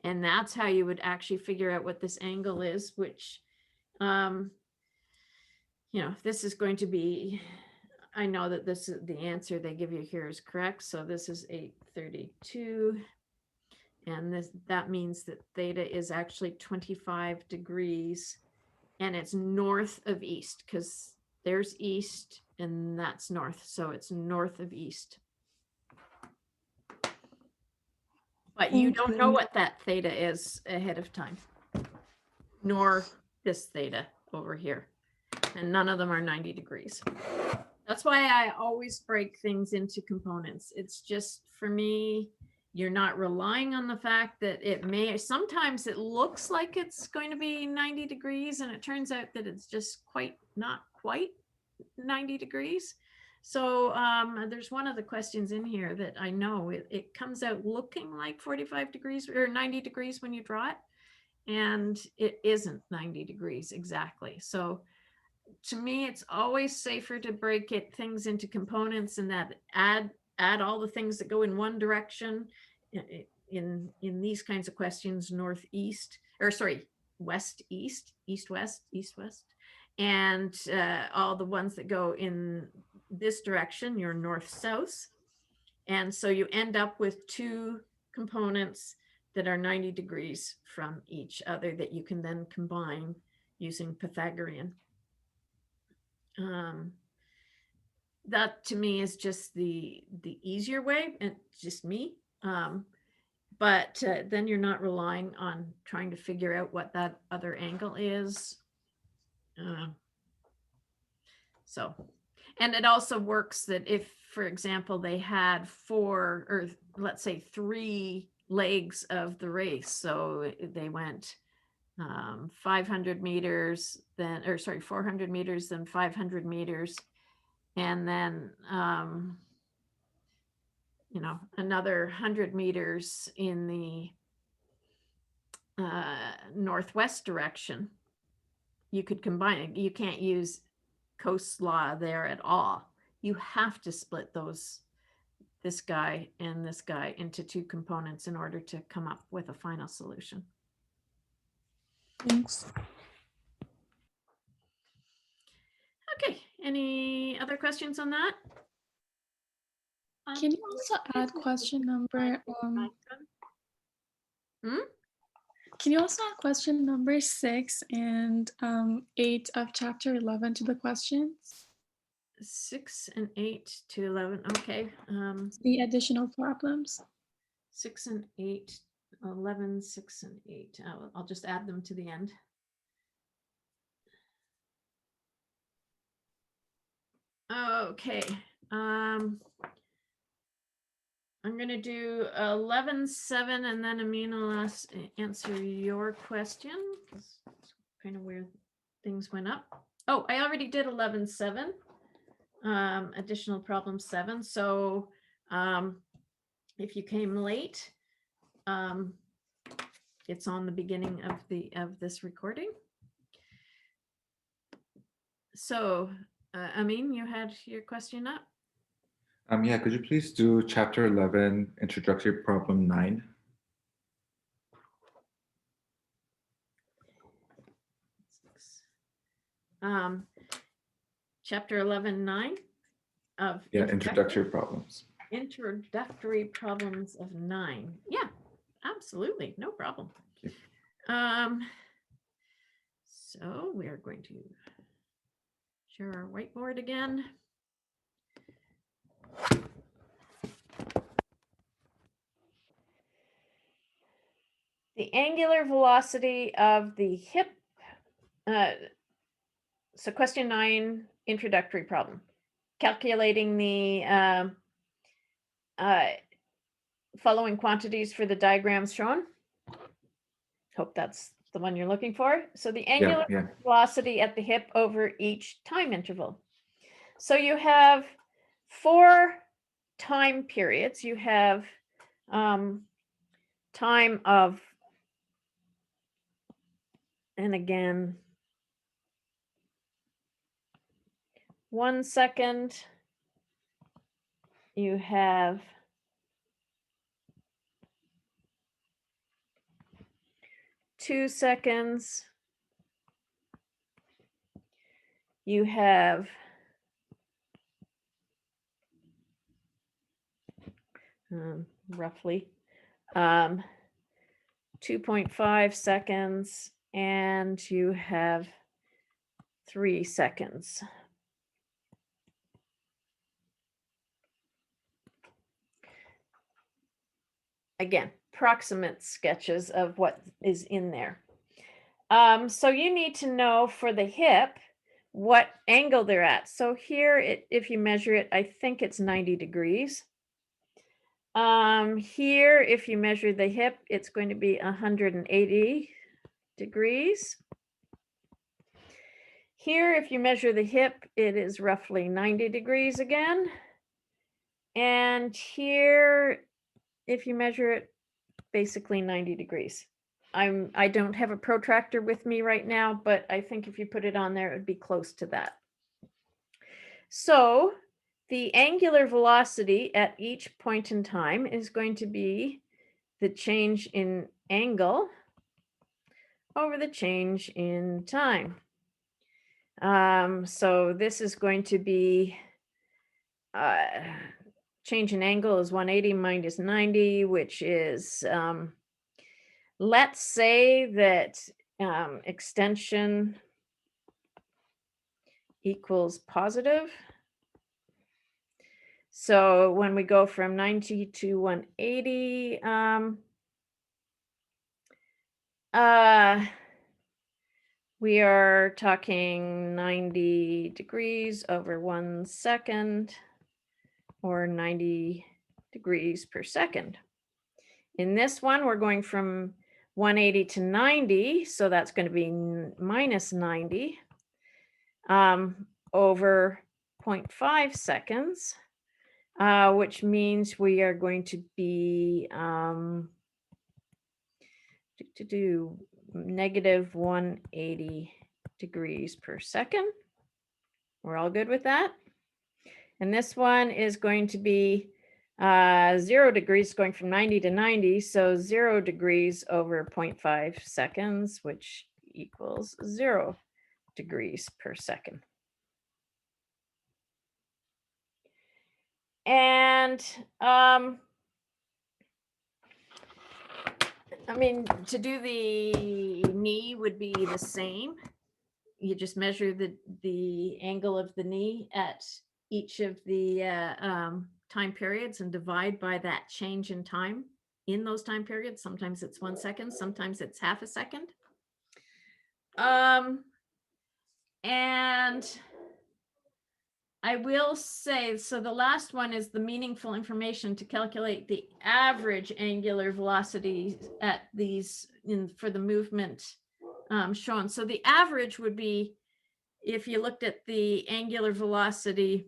And that's how you would actually figure out what this angle is, which, this is going to be, I know that this is the answer they give you here is correct. So this is 832. And that means that theta is actually 25 degrees, and it's north of east, because there's east and that's north. So it's north of east. But you don't know what that theta is ahead of time, nor this theta over here. And none of them are 90 degrees. That's why I always break things into components. It's just, for me, you're not relying on the fact that sometimes it looks like it's going to be 90 degrees and it turns out that it's just not quite 90 degrees. So there's one of the questions in here that I know it comes out looking like 45 degrees or 90 degrees when you draw it, and it isn't 90 degrees exactly. So to me, it's always safer to break things into components, and that add all the things that go in one direction in these kinds of questions, northeast, or sorry, west, east, east, west, and all the ones that go in this direction, your north, south. And so you end up with two components that are 90 degrees from each other that you can then combine using Pythagorean. That to me is just the easier way, and just me. But then you're not relying on trying to figure out what that other angle is. So, and it also works that if, for example, they had 4 or let's say 3 legs of the race, so they went 500 meters, then, or sorry, 400 meters, then 500 meters, and then another 100 meters in the northwest direction. You could combine it. You can't use Coast's law there at all. You have to split this guy and this guy into 2 components in order to come up with a final solution. Thanks. Okay, any other questions on that? Can you also add question number? Can you also add question number 6 and 8 of chapter 11 to the questions? 6 and 8 to 11. Okay. The additional problems. 6 and 8, 11, 6 and 8. I'll just add them to the end. Okay. I'm going to do 11.7, and then Amin will answer your question. That's kind of where things went up. Oh, I already did 11.7, additional problem 7. So if you came late, it's on the beginning of this recording. So Amin, you had your question up? Yeah, could you please do chapter 11, introductory problem 9? Chapter 11.9 of introductory problems. Introductory problems of 9. Yeah, absolutely, no problem. Thank you. So we are going to share our whiteboard again. The angular velocity of the hip. So question 9, introductory problem. Calculating the following quantities for the diagrams shown. Hope that's the one you're looking for. So the angular velocity at the hip over each time interval. So you have 4 time periods. You have time of, and again, 1 second. You have 2 seconds. You have roughly 2.5 seconds, and you have 3 seconds. Again, proximate sketches of what is in there. So you need to know for the hip what angle they're at. So here, if you measure it, I think it's 90 degrees. Here, if you measure the hip, it's going to be 180 degrees. Here, if you measure the hip, it is roughly 90 degrees again. And here, if you measure it, basically 90 degrees. I don't have a protractor with me right now, but I think if you put it on there, it would be close to that. So the angular velocity at each point in time is going to be the change in angle over the change in time. So this is going to be change in angle is 180 minus 90, which is, let's say that extension equals positive. So when we go from 90 to 180, we are talking 90 degrees over 1 second, or 90 degrees per second. In this one, we're going from 180 to 90, so that's going to be minus 90 over 0.5 seconds, which means we are going to be negative 180 degrees per second. We're all good with that? And this one is going to be 0 degrees, going from 90 to 90. So 0 degrees over 0.5 seconds, which equals 0 degrees per second. And I mean, to do the knee would be the same. You just measure the angle of the knee at each of the time periods and divide by that change in time in those time periods. Sometimes it's 1 second, sometimes it's half a second. And I will say, so the last one is the meaningful information to calculate the average angular velocity at these for the movement shown. So the average would be, if you looked at the angular velocity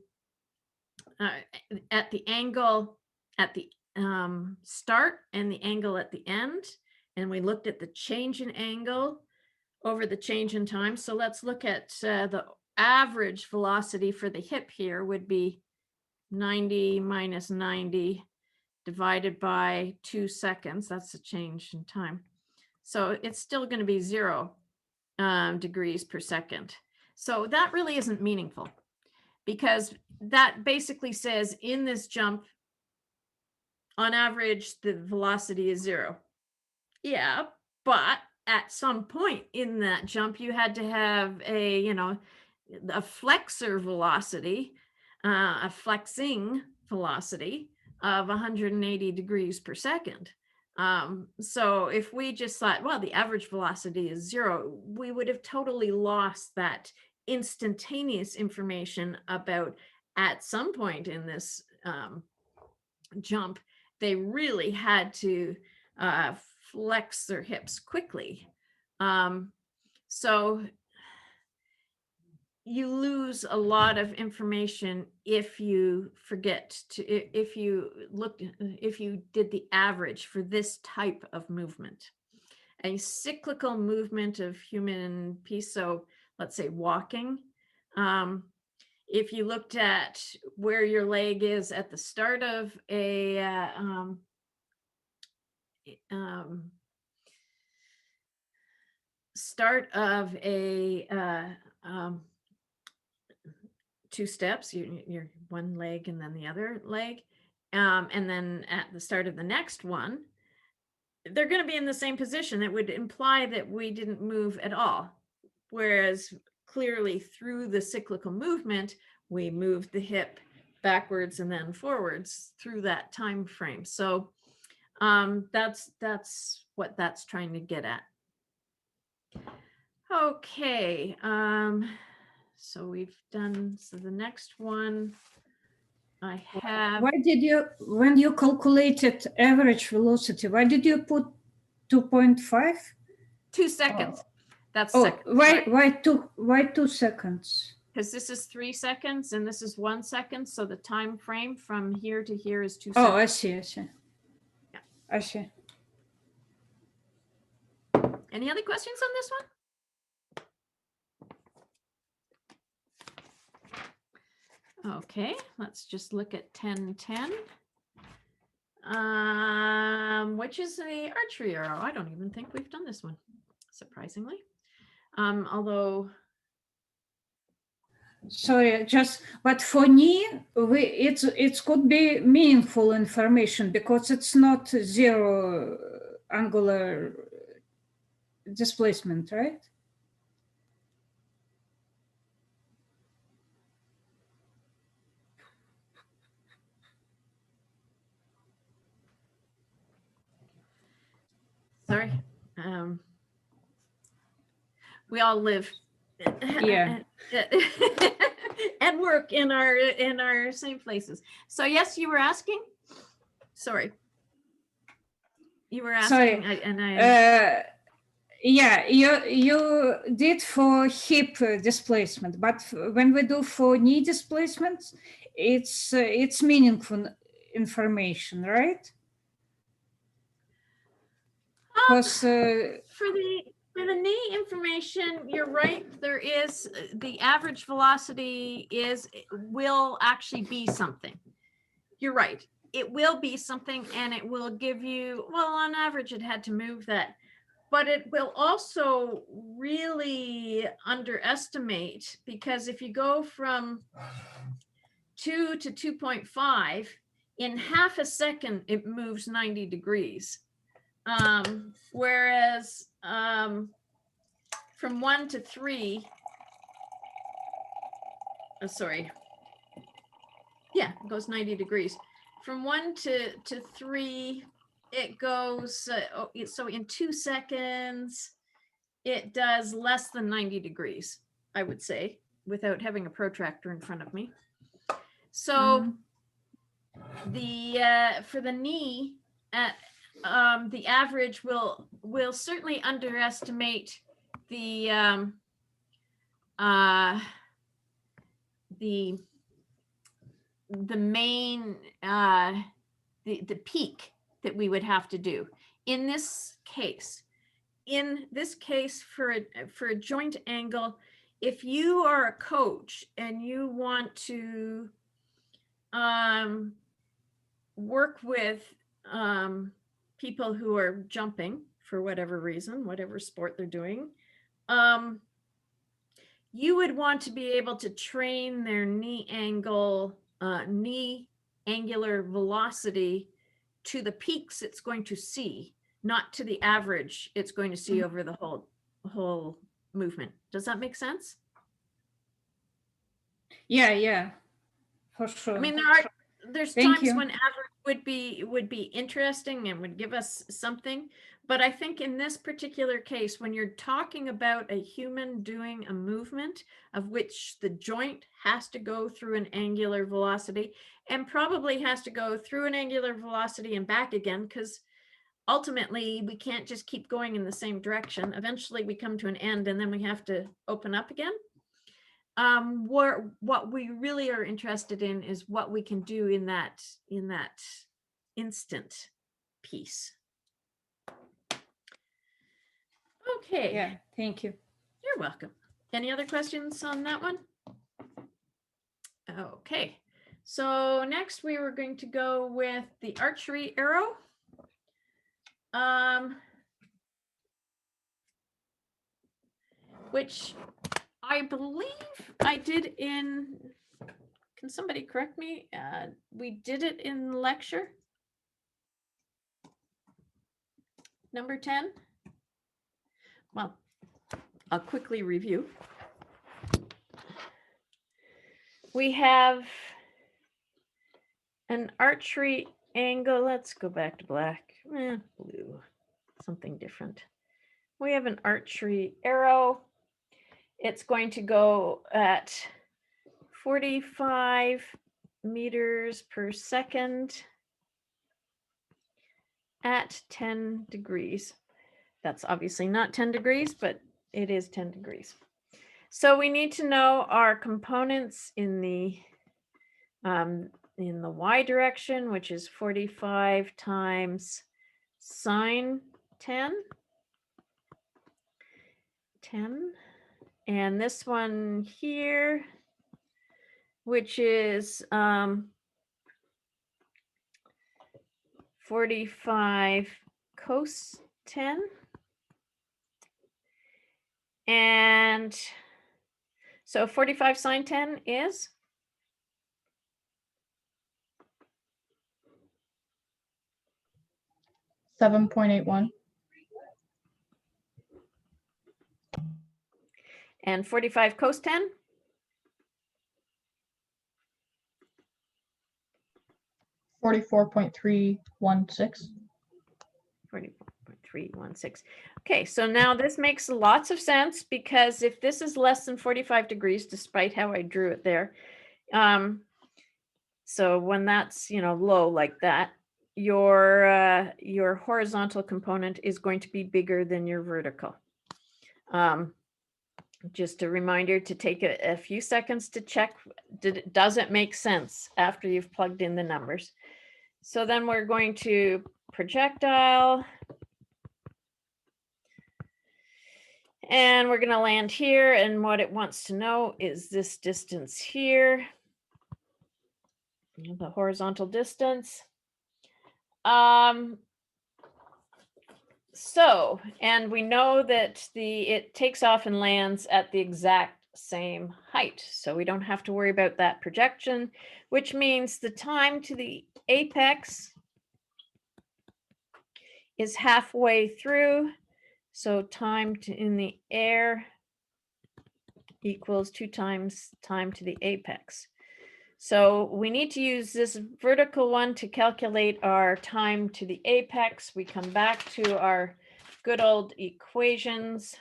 at the angle at the start and the angle at the end, and we looked at the change in angle over the change in time. So let's look at the average velocity for the hip here would be 90 minus 90 divided by 2 seconds. That's the change in time. So it's still going to be 0 degrees per second. So that really isn't meaningful, because that basically says in this jump, on average, the velocity is 0. Yeah, but at some point in that jump, you had to have a flexor velocity, a flexing velocity of 180 degrees per second. So if we just thought, well, the average velocity is 0, we would have totally lost that instantaneous information about at some point in this jump, they really had to flex their hips quickly. So you lose a lot of information if you forget to, if you did the average for this type of movement. A cyclical movement of human piece, so let's say walking. If you looked at where your leg is at the start of a two steps, your one leg and then the other leg, and then at the start of the next one, they're going to be in the same position. It would imply that we didn't move at all. Whereas clearly through the cyclical movement, we moved the hip backwards and then forwards through that time frame. So that's what that's trying to get at. Okay, so we've done, so the next one I have. Why did you, when you calculated average velocity, why did you put 2.5? 2 seconds. That's Oh, seconds. why 2 seconds? Because this is 3 seconds and this is 1 second. So the time frame from here to here is 2 Oh, seconds. I see, I see. Yeah. I see. Any other questions on this one? Okay, let's just look at 10:10. Which is the archery arrow. I don't even think we've done this one, surprisingly. Although. Sorry, but for knee, it could be meaningful information because it's not zero angular displacement, right? Sorry. We all live and work in our same places. So yes, you were asking. Sorry. You were asking, yeah, you did for hip displacement, but when we do for knee displacements, it's meaningful information, right? Because for the knee information, you're right. There is the average velocity will actually be something. You're right. It will be something, and it will give you, well, on average, it had to move that, but it will also really underestimate, because if you go from 2 to 2.5 in half a second, it moves 90 degrees. Whereas from 1 to 3, yeah, it goes 90 degrees. From 1 to 3, it goes, so in 2 seconds, it does less than 90 degrees, I would say, without having a protractor in front of me. So for the knee, the average will certainly underestimate the main the peak that we would have to do in this case. In this case, for a joint angle, if you are a coach and you want to work with people who are jumping for whatever reason, whatever sport they're doing, you would want to be able to train their knee angular velocity to the peaks it's going to see, not to the average it's going to see over the whole movement. Does that make sense? Yeah, for sure. I mean, there's Thank times you. when average would be interesting and would give us something, but I think in this particular case, when you're talking about a human doing a movement of which the joint has to go through an angular velocity and probably has to go through an angular velocity and back again, because ultimately we can't just keep going in the same direction. Eventually we come to an end and then we have to open up again. what we really are interested in is what we can do in that instant piece. Okay. Yeah, thank you. You're welcome. Any other questions on that one? Okay. So next we were going to go with the archery arrow. Which I believe I did in, can somebody correct me? We did it in lecture number 10. Well, I'll quickly review. We have an archery angle. Let's go back to black. Blue, something different. We have an archery arrow. It's going to go at 45 meters per second at 10 degrees. That's obviously not 10 degrees, but it is 10 degrees. So we need to know our components in the y direction, which is 45 times sine 10. And this one here, which is 45 cos 10. And so 45 sine 10 is? $7.81. And 45 cos 10? $44.316. 44.316. Okay, so now this makes lots of sense because if this is less than 45 degrees, despite how I drew it there, so when that's, low like that, your horizontal component is going to be bigger than your vertical. Just a reminder to take a few seconds to check, does it make sense after you've plugged in the numbers? So then we're going to projectile. And we're going to land here. And what it wants to know is this distance here, the horizontal distance. So, and we know that it takes off and lands at the exact same height. So we don't have to worry about that projection, which means the time to the apex is halfway through. So time in the air equals 2 times time to the apex. So we need to use this vertical one to calculate our time to the apex. We come back to our good old equations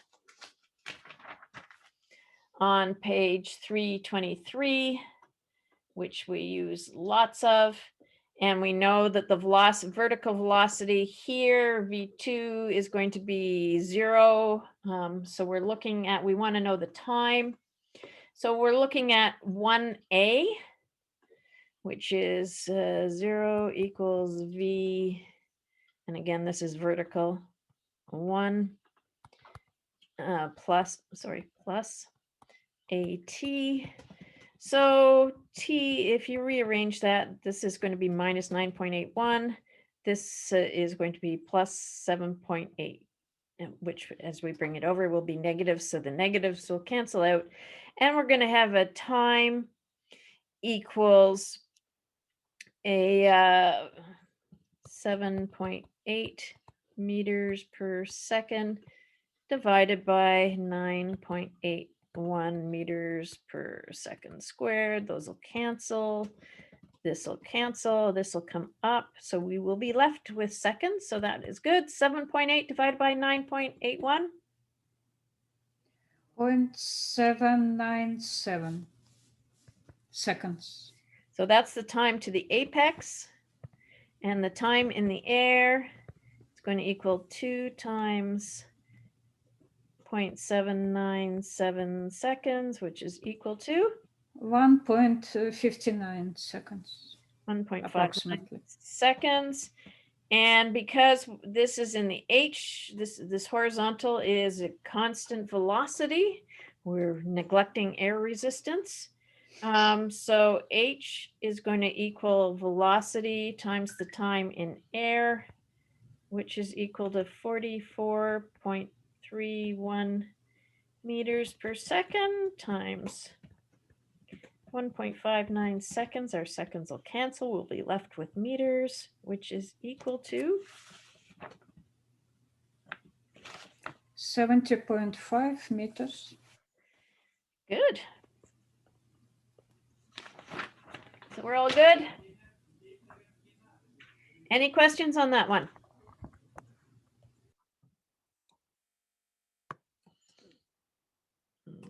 on page 323, which we use lots of. And we know that the vertical velocity here, V2, is going to be 0. So we're looking at, we want to know the time. So we're looking at 1A, which is 0 equals V. And again, this is vertical. 1 plus AT. So T, if you rearrange that, this is going to be minus 9.81. This is going to be plus 7.8, which as we bring it over will be negative. So the negatives will cancel out. And we're going to have a time equals a 7.8 meters per second divided by 9.81 meters per second squared. Those will cancel. This will cancel. This will come up. So we will be left with seconds. So that is good. 7.8 divided by 9.81. 0.797 seconds. So that's the time to the apex. And the time in the air is going to equal 2 times 1.797 seconds, which is equal to 1.59 seconds. 1.5 approximately. seconds. And because this is in the H, this horizontal is a constant velocity, we're neglecting air resistance. So H is going to equal velocity times the time in air, which is equal to 44.31 meters per second times 1.59 seconds. Our seconds will cancel. We'll be left with meters, which is equal to 70.5 meters. good. So we're all good. Any questions on that one?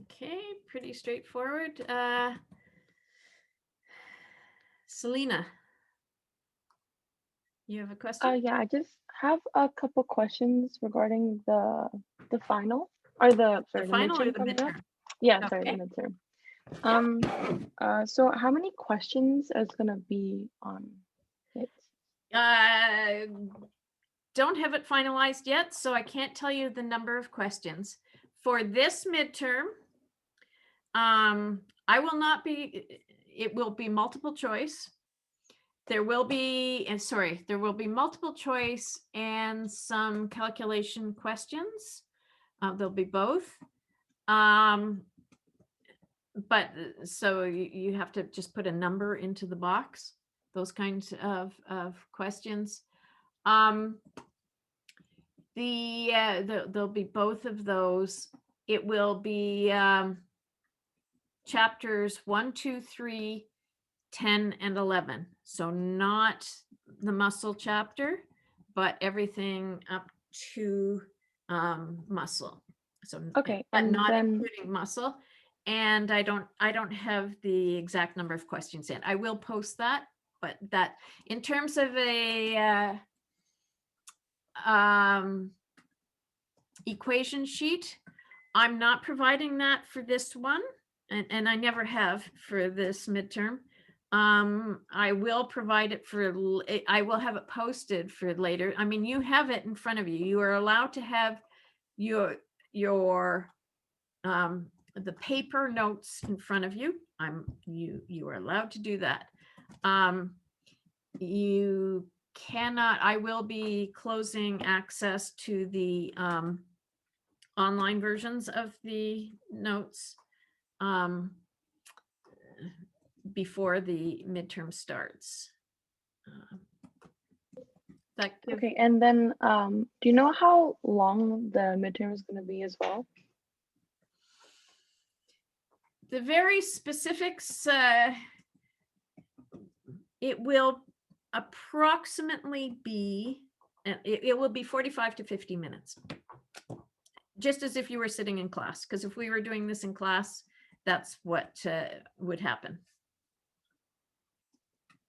Okay, pretty straightforward. Selena, you have a question? Yeah, I just have a couple questions regarding the final or the final or midterm the coming up. midterm? Yeah, sorry, the Okay. midterm. So how many questions is gonna be on it? Don't have it finalized yet, so I can't tell you the number of questions. For this midterm, I will not be, it will be multiple choice. There will be, there will be multiple choice and some calculation questions. There'll be both. But so you have to just put a number into the box, those kinds of questions. There'll be both of those. It will be chapters 1, 2, 3, 10, and 11. So not the muscle chapter, but everything up to muscle. So Okay, but and not then including muscle. And I don't have the exact number of questions yet. I will post that, but that in terms of a equation sheet, I'm not providing that for this one, and I never have for this midterm. I will provide it for, I will have it posted for later. I mean, you have it in front of you. You are allowed to have your the paper notes in front of you. You are allowed to do that. You cannot, I will be closing access to the online versions of the notes before the midterm starts. okay, and then do you know how long the midterm is going to be as well? The very specifics, it will approximately be, it will be 45 to 50 minutes. Just as if you were sitting in class, because if we were doing this in class, that's what would happen.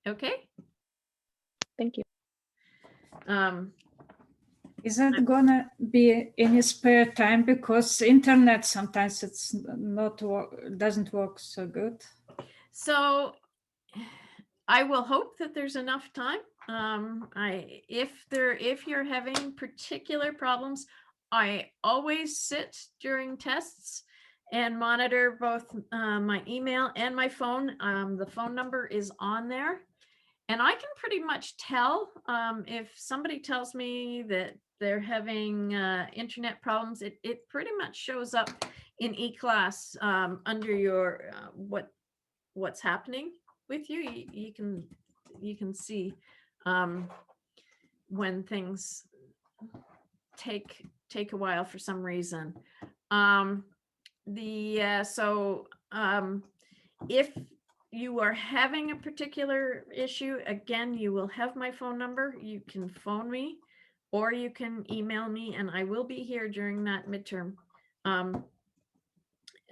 Okay. Thank you. Is that gonna be any spare time? Because internet sometimes it's not doesn't work so good. So I will hope that there's enough time. If you're having particular problems, I always sit during tests and monitor both my email and my phone. The phone number is on there. And I can pretty much tell if somebody tells me that they're having internet problems, it pretty much shows up in eClass under your what's happening with you. You can see when things take a while for some reason. If you are having a particular issue, again, you will have my phone number. You can phone me or you can email me, and I will be here during that midterm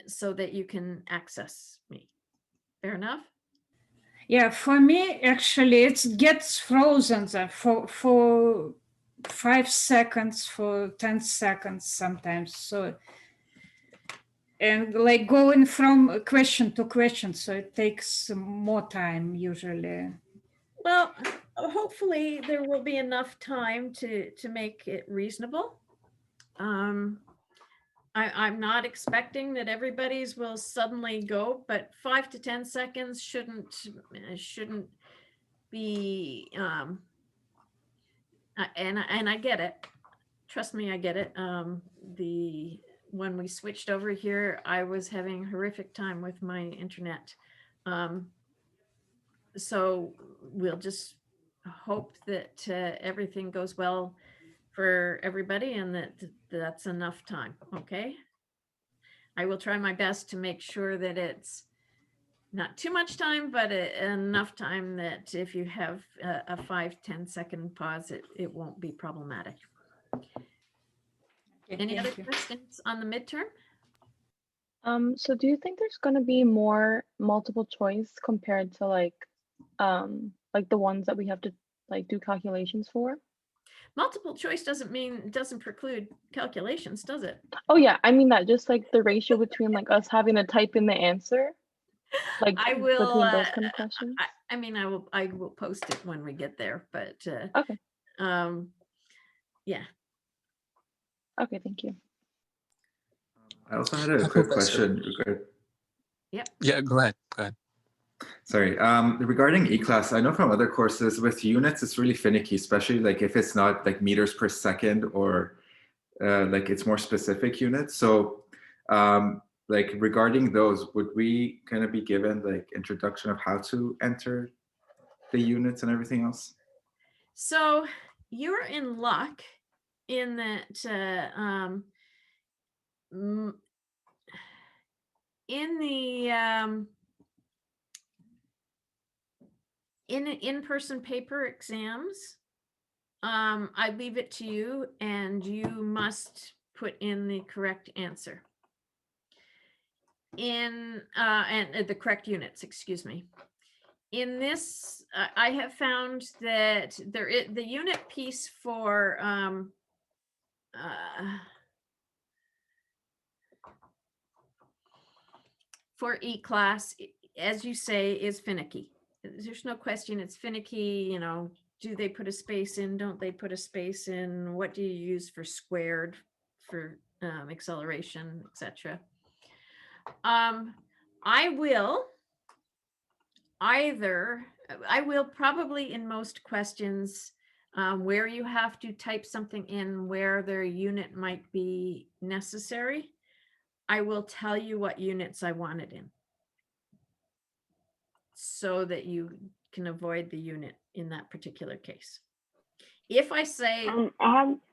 so that you can access me. Fair enough? Yeah, for me, actually, it gets frozen there for 5 seconds, for 10 seconds sometimes. So and like going from question to question, so it takes more time usually. Well, hopefully there will be enough time to make it reasonable. I'm not expecting that everybody's will suddenly go, but 5 to 10 seconds shouldn't be. And I get it. Trust me, I get it. When we switched over here, I was having a horrific time with my internet. So we'll just hope that everything goes well for everybody and that's enough time. Okay. I will try my best to make sure that it's not too much time, but enough time that if you have a 5-10 second pause, it won't be problematic. Any other questions on the midterm? So do you think there's going to be more multiple choice compared to like the ones that we have to like do calculations for? Multiple choice doesn't preclude calculations, does it? Oh yeah, I mean that just like the ratio between like us having to type in the answer, like I will. between those kind of questions. I mean, I will post it when we get there, but okay. Yeah. Okay, thank you. I also had a quick question. Yep. Yeah, go ahead. Go ahead. Sorry. Regarding E-class, I know from other courses with units, it's really finicky, especially like if it's not like meters per second or like it's more specific units. So like regarding those, would we kind of be given like introduction of how to enter the units and everything else? So you're in luck in that in the in in-person paper exams, I leave it to you and you must put in the correct answer in and the correct units, excuse me. In this, I have found that the unit piece for E-class, as you say, is finicky. There's no question it's finicky. You know, do they put a space in? Don't they put a space in? What do you use for squared, for acceleration, etc. I will probably in most questions where you have to type something in where their unit might be necessary, I will tell you what units I want it in so that you can avoid the unit in that particular case. If I say,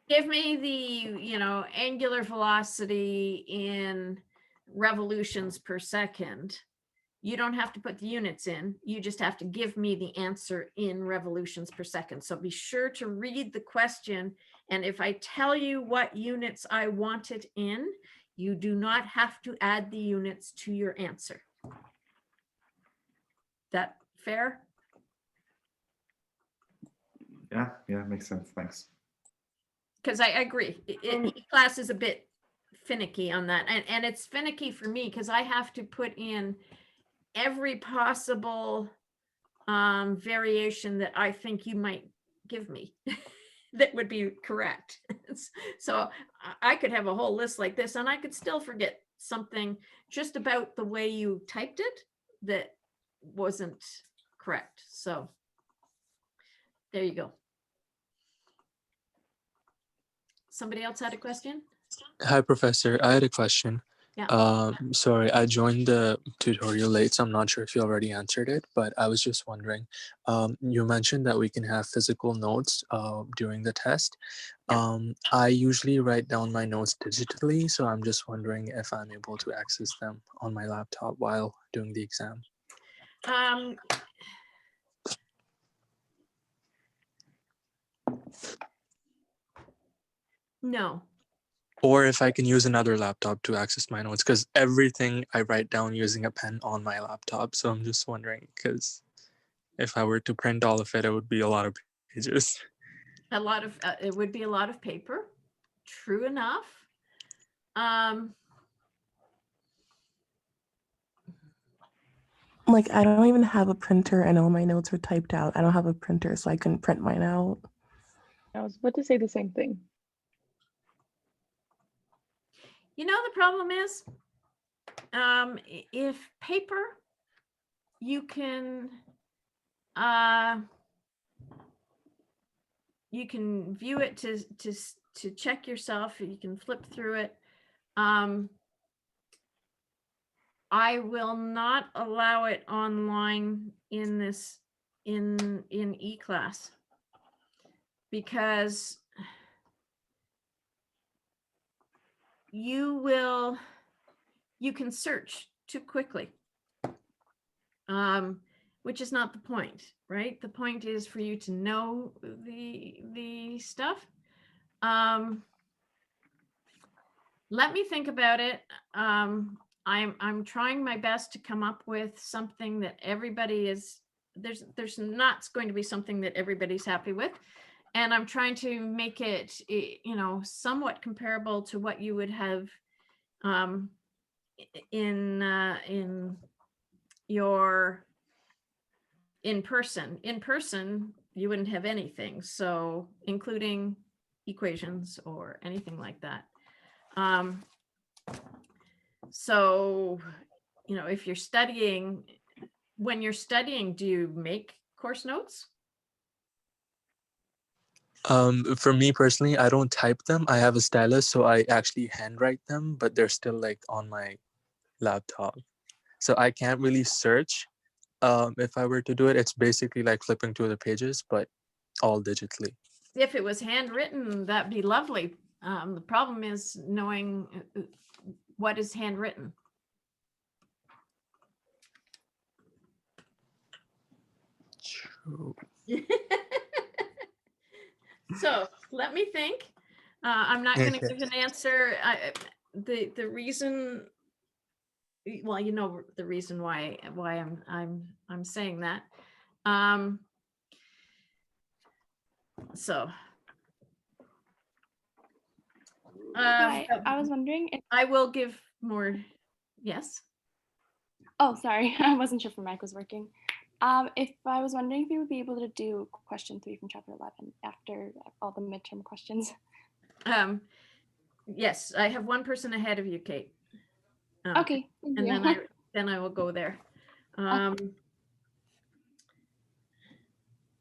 give me the, angular velocity in revolutions per second, you don't have to put the units in. You just have to give me the answer in revolutions per second. So be sure to read the question. And if I tell you what units I want it in, you do not have to add the units to your answer. That fair? Yeah, makes sense. Thanks. Because I agree. E-class is a bit finicky on that. And it's finicky for me because I have to put in every possible variation that I think you might give me that would be correct. So I could have a whole list like this and I could still forget something just about the way you typed it that wasn't correct. So there you go. Somebody else had a question? Hi, Professor. I had a question. Yeah. Sorry, I joined the tutorial late, so I'm not sure if you already answered it, but I was just wondering, you mentioned that we can have physical notes during the test. I usually write down my notes digitally, so I'm just wondering if I'm able to access them on my laptop while doing the exam. No. Or if I can use another laptop to access my notes, because everything I write down using a pen on my laptop. So I'm just wondering, because if I were to print all of it, it would be a lot of pages. It would be a lot of paper. True enough. Like, I don't even have a printer and all my notes are typed out. I don't have a printer, so I couldn't print mine out. I was about to say the same thing. You know, the problem is, if paper, you can view it to check yourself. You can flip through it. I will not allow it online in this in eClass because you can search too quickly, which is not the point, right? The point is for you to know the stuff. Let me think about it. I'm trying my best to come up with something that everybody is, there's not going to be something that everybody's happy with. And I'm trying to make it, you know, somewhat comparable to what you would have in your in person. In person, you wouldn't have anything. So including equations or anything like that. So, you know, if you're studying, when you're studying, do you make course notes? For me personally, I don't type them. I have a stylus, so I actually handwrite them, but they're still like on my laptop. So I can't really search. If I were to do it, it's basically like flipping through the pages, but all digitally. If it was handwritten, that'd be lovely. The problem is knowing what is handwritten. True. So let me think. I'm not going to give an answer. The reason, well, you know the reason why I'm saying that. So. Hi, I was wondering if I will give more. Yes. Oh, sorry. I wasn't sure if my mic was working. If I was wondering if you would be able to do question 3 from chapter 11 after all the midterm questions. Yes, I have one person ahead of you, Kate. Okay. And then I will go there.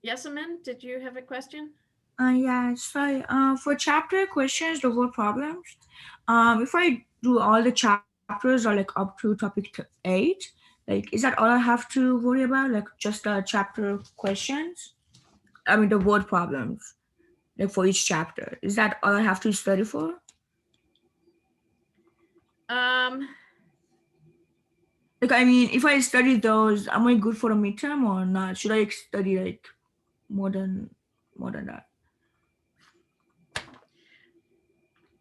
Yes, Amin, did you have a question? Yeah, sorry. For chapter questions, the word problems. If I do all the chapters or like up to topic 8, like is that all I have to worry about? Like just the chapter questions? I mean the word problems, like for each chapter. Is that all I have to study for? Like I mean, if I study those, am I good for a midterm or not? Should I study like more than that?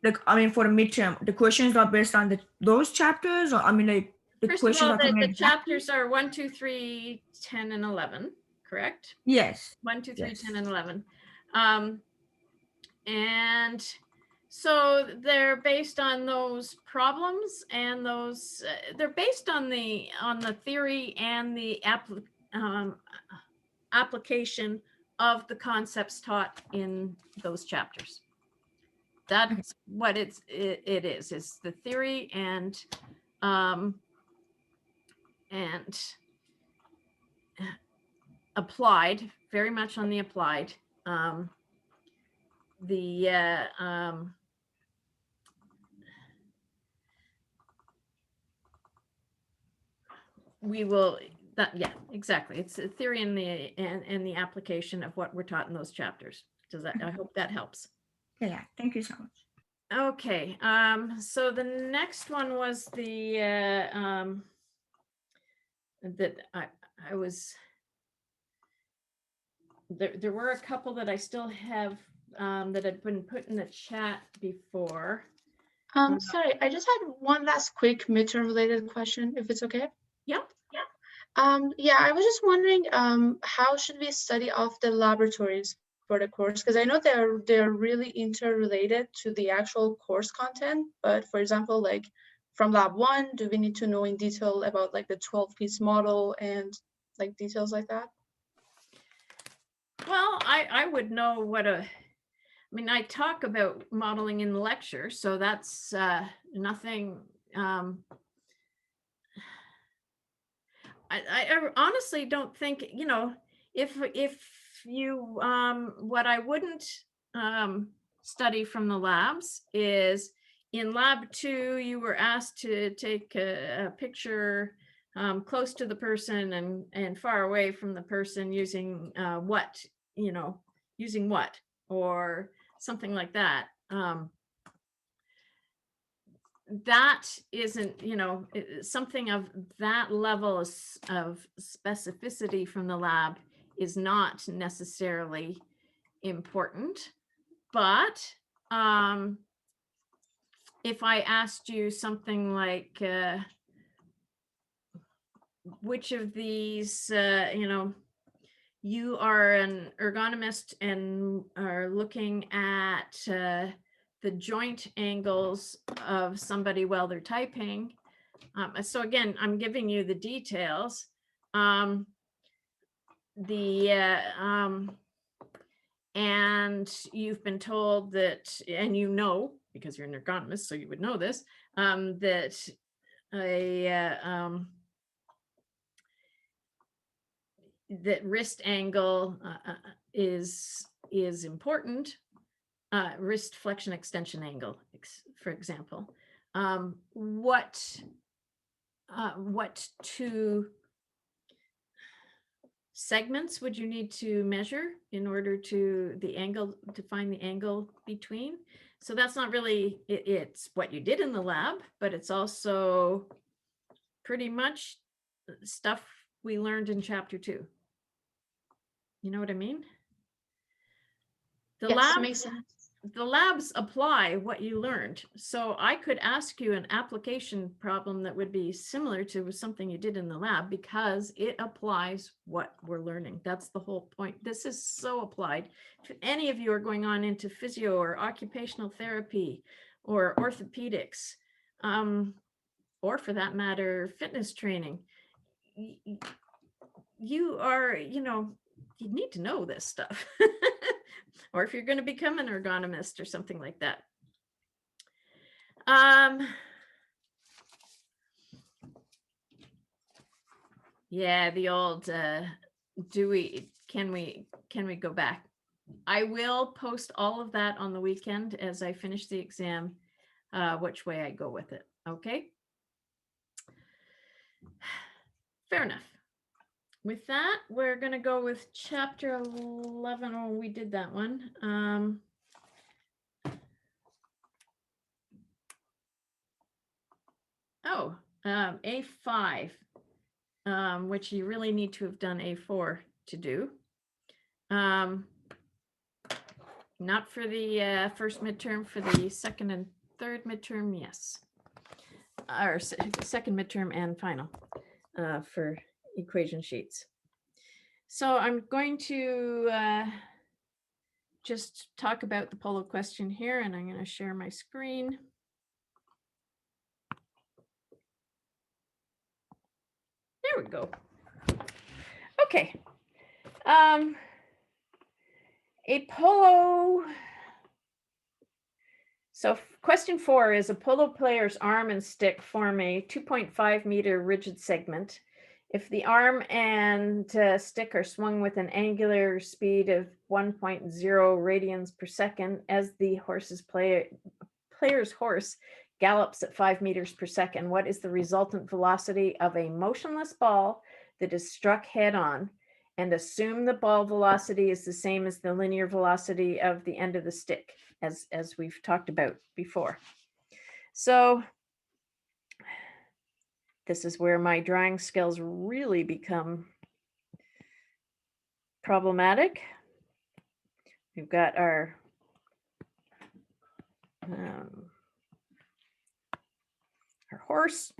Like I mean, for a midterm, the questions are based on those chapters, or I mean, like the First of questions all, are coming the exactly? chapters are 1, 2, 3, 10, and 11, correct? Yes. 1, 2, 3, Yes. 10, and 11. And so they're based on those problems, and those they're based on the theory and the application of the concepts taught in those chapters. That's what it is. It's the theory and applied, very much on the applied. We will yeah, exactly. It's the theory and the application of what we're taught in those chapters. Does that? I hope that helps. Yeah. Thank you so much. Okay. So the next one was the that I was. There were a couple that I still have that had been put in the chat before. Sorry, I just had one last quick midterm related question, if it's okay. Yeah. Yeah, I was just wondering, how should we study off the laboratories for the course? Because I know they're really interrelated to the actual course content, but for example, like from lab 1? Do we need to know in detail about like the 12-piece model and like details like that? Well, I would know what I mean, I talk about modeling in the lecture, so that's nothing. I honestly don't think, you know, if you, what I wouldn't study from the labs is in lab 2, you were asked to take a picture close to the person and far away from the person using what, you know, using what, or something like that. That isn't, you know, something of that level of specificity from the lab is not necessarily important. But if I asked you something like, which of these, you know, you are an ergonomist and are looking at the joint angles of somebody while they're typing. So again, I'm giving you the details. And you've been told that, and you know, because you're an ergonomist, so you would know this, that that wrist angle is important. Wrist flexion extension angle, for example. What 2 segments would you need to measure in order to find the angle between? So that's not really, it's what you did in the lab, but it's also pretty much stuff we learned in chapter 2. You know what I mean? Yes, makes sense. The labs apply what you learned. So I could ask you an application problem that would be similar to something you did in the lab because it applies what we're learning. That's the whole point. This is so applied. If any of you are going on into physio or occupational therapy or orthopedics, or for that matter, fitness training, you are, you know, you need to know this stuff. Or if you're going to become an ergonomist or something like that. Yeah, the old, can we go back? I will post all of that on the weekend as I finish the exam, which way I go with it. Okay. Fair enough. With that, we're going to go with chapter 11. Oh, we did that one. A5, which you really need to have done A4 to do. Not for the first midterm, for the second and third midterm, yes. Or second midterm and final for equation sheets. So I'm going to just talk about the polo question here, and I'm going to share my screen. There we go. Okay. A polo. So question 4 is a polo player's arm and stick form a 2.5 meter rigid segment. If the arm and stick are swung with an angular speed of 1.0 radians per second as the player's horse gallops at 5 meters per second, what is the resultant velocity of a motionless ball that is struck head on? And assume the ball velocity is the same as the linear velocity of the end of the stick, as we've talked about before. So this is where my drawing skills really become problematic. We've got our horse.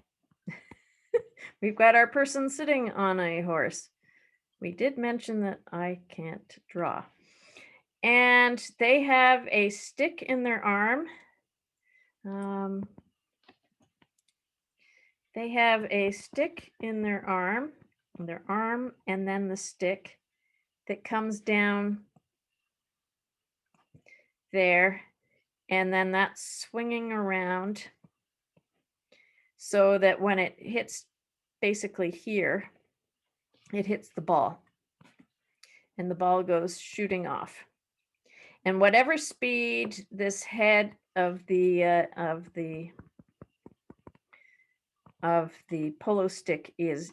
We've got our person sitting on a horse. We did mention that I can't draw. And they have a stick in their arm. they have a stick in their arm, and then the stick that comes down there, and then that's swinging around so that when it hits basically here, it hits the ball, and the ball goes shooting off. And whatever speed this head of the polo stick is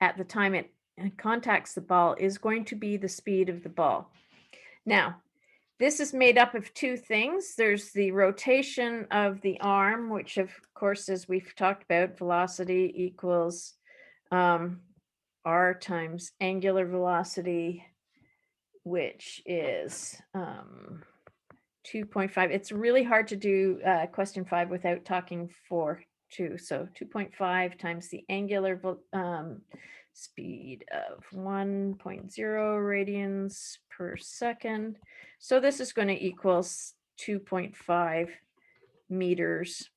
at the time it contacts the ball is going to be the speed of the ball. Now, this is made up of two things. There's the rotation of the arm, which of course, as we've talked about, velocity equals r times angular velocity, which is 2.5. It's really hard to do question 5 without talking 4-2. So 2.5 times the angular speed of 1.0 radians per second. So this is going to equal 2.5 meters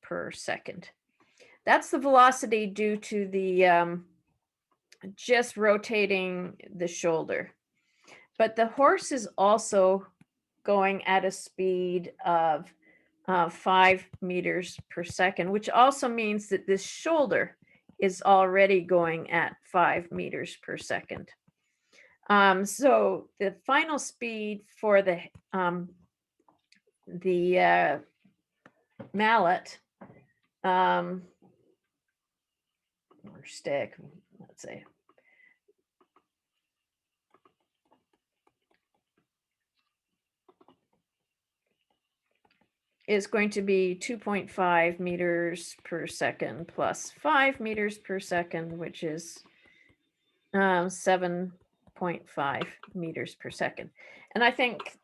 per second. That's the velocity due to the just rotating the shoulder. But the horse is also going at a speed of 5 meters per second, which also means that this shoulder is already going at 5 meters per second. So the final speed for the mallet or stick, let's say, is going to be 2.5 meters per second plus 5 meters per second, which is 7.5 meters per second. And I think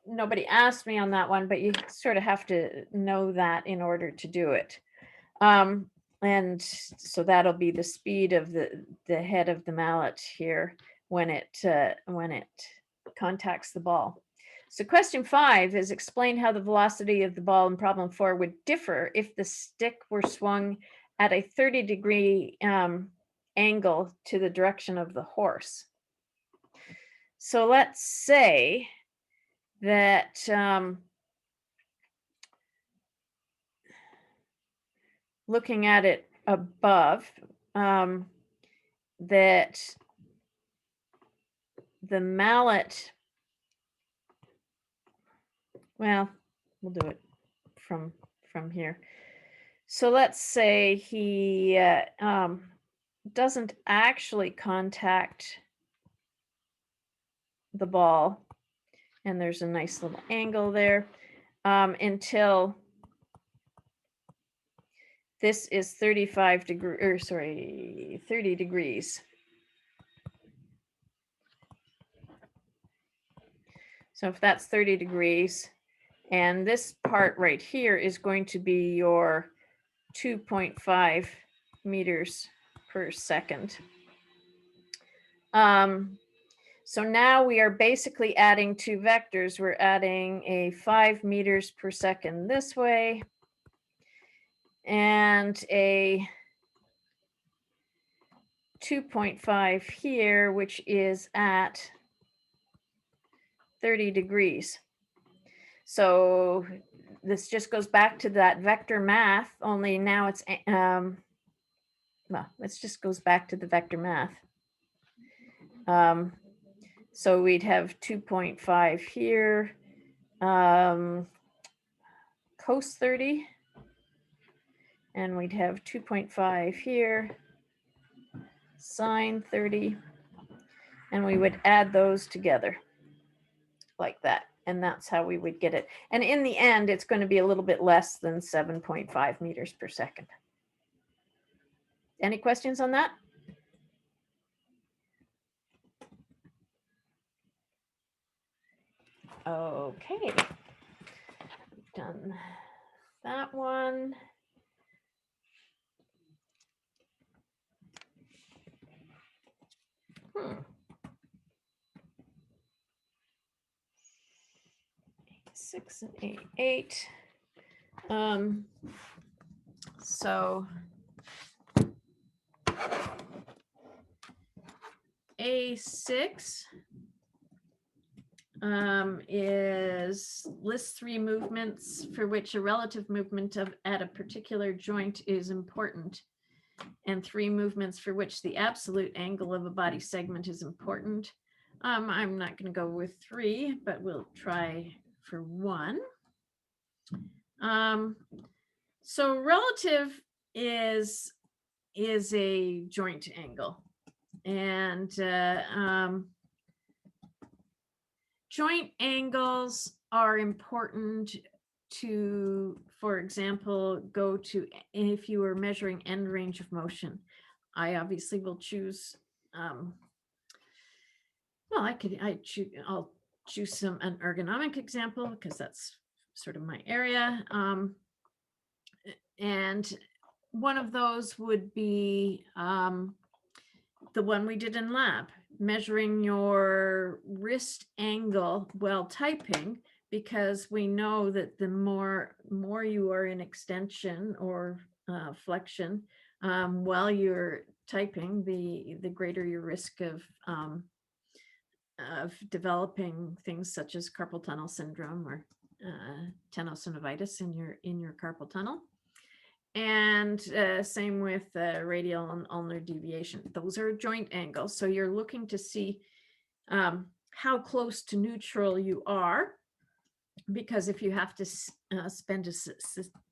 nobody asked me on that one, but you sort of have to know that in order to do it. And so that'll be the speed of the head of the mallet here when it contacts the ball. So question 5 is explain how the velocity of the ball in problem 4 would differ if the stick were swung at a 30-degree angle to the direction of the horse. So let's say that looking at it above, that the mallet, well, we'll do it from here. So let's say he doesn't actually contact the ball, and there's a nice little angle there until this is 30 degrees. So if that's 30 degrees, and this part right here is going to be your 2.5 meters per second. So now we are basically adding two vectors. We're adding a 5 meters per second this way and a 2.5 here, which is at 30 degrees. So this just goes back to that vector math, only now it's, well, it just goes back to the vector math. So we'd have 2.5 here, cos 30, and we'd have 2.5 here, sine 30, and we would add those together like that. And that's how we would get it. And in the end, it's going to be a little bit less than 7.5 meters per second. Any questions on that? Okay, done that one. A6 and A8. So A6 is lists 3 movements for which a relative movement at a particular joint is important, and 3 movements for which the absolute angle of a body segment is important. I'm not going to go with 3, but we'll try for 1. So relative is a joint angle, and joint angles are important to, for example, go to if you are measuring end range of motion. I obviously will choose, well, I'll choose an ergonomic example because that's sort of my area. And one of those would be the one we did in lab, measuring your wrist angle while typing, because we know that the more you are in extension or flexion while you're typing, the greater your risk of developing things such as carpal tunnel syndrome or tenosynovitis in your carpal tunnel. And same with radial and ulnar deviation. Those are joint angles. So you're looking to see how close to neutral you are, because if you have to spend a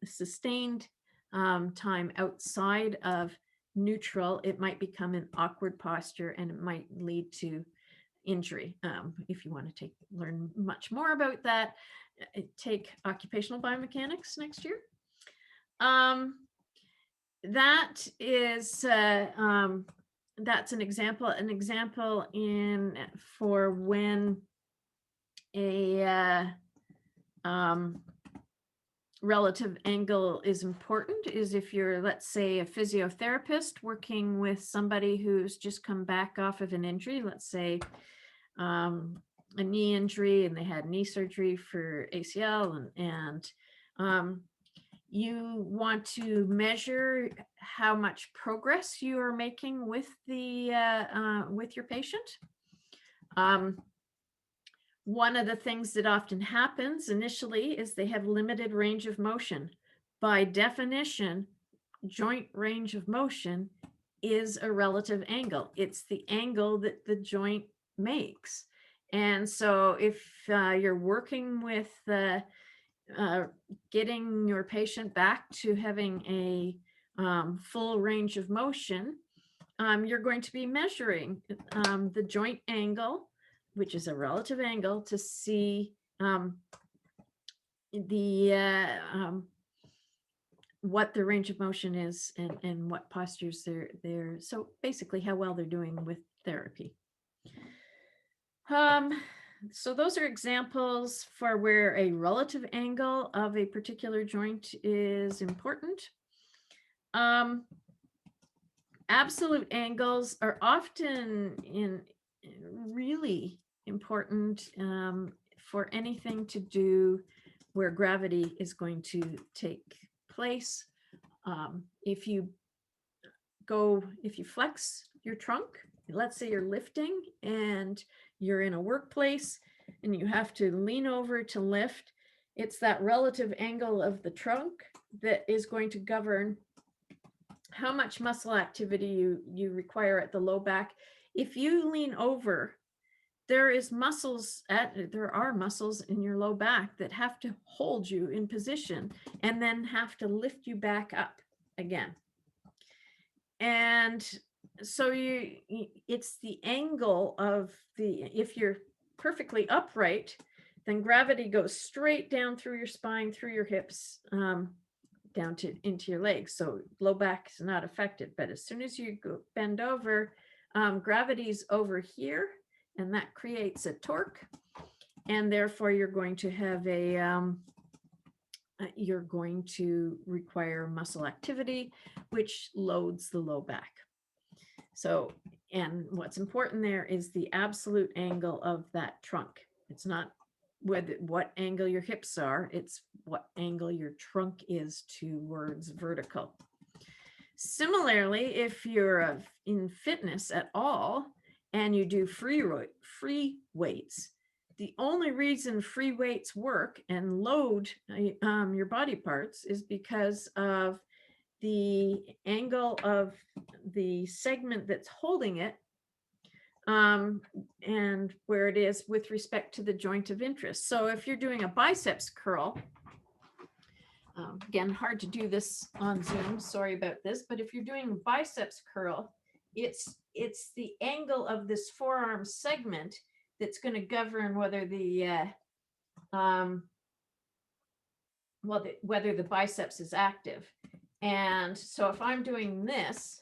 sustained time outside of neutral, it might become an awkward posture and it might lead to injury. If you want to learn much more about that, take occupational biomechanics next year. That is that's an example in for when a relative angle is important is if you're, let's say, a physiotherapist working with somebody who's just come back off of an injury, let's say a knee injury, and they had knee surgery for ACL, and you want to measure how much progress you are making with with your patient. One of the things that often happens initially is they have limited range of motion. By definition, joint range of motion is a relative angle. It's the angle that the joint makes. And so if you're working with getting your patient back to having a full range of motion, you're going to be measuring the joint angle, which is a relative angle, to see what the range of motion is and what postures they're so basically how well they're doing with therapy. So those are examples for where a relative angle of a particular joint is important. Absolute angles are often really important for anything to do where gravity is going to take place. If you flex your trunk, let's say you're lifting and you're in a workplace and you have to lean over to lift, it's that relative angle of the trunk that is going to govern how much muscle activity you require at the low back. If you lean over, there are muscles in your low back that have to hold you in position and then have to lift you back up again. And so it's the angle of if you're perfectly upright, then gravity goes straight down through your spine, through your hips, down into your legs. So low back is not affected. But as soon as you bend over, gravity's over here, and that creates a torque, and therefore you're going to have you're going to require muscle activity, which loads the low back. So, and what's important there is the absolute angle of that trunk. It's not what angle your hips are, it's what angle your trunk is towards vertical. Similarly, if you're in fitness at all and you do free weights, the only reason free weights work and load your body parts is because of the angle of the segment that's holding it and where it is with respect to the joint of interest. So if you're doing a biceps curl, again, hard to do this on Zoom, sorry about this, but if you're doing a biceps curl, it's the angle of this forearm segment that's going to govern whether whether the biceps is active. And so if I'm doing this,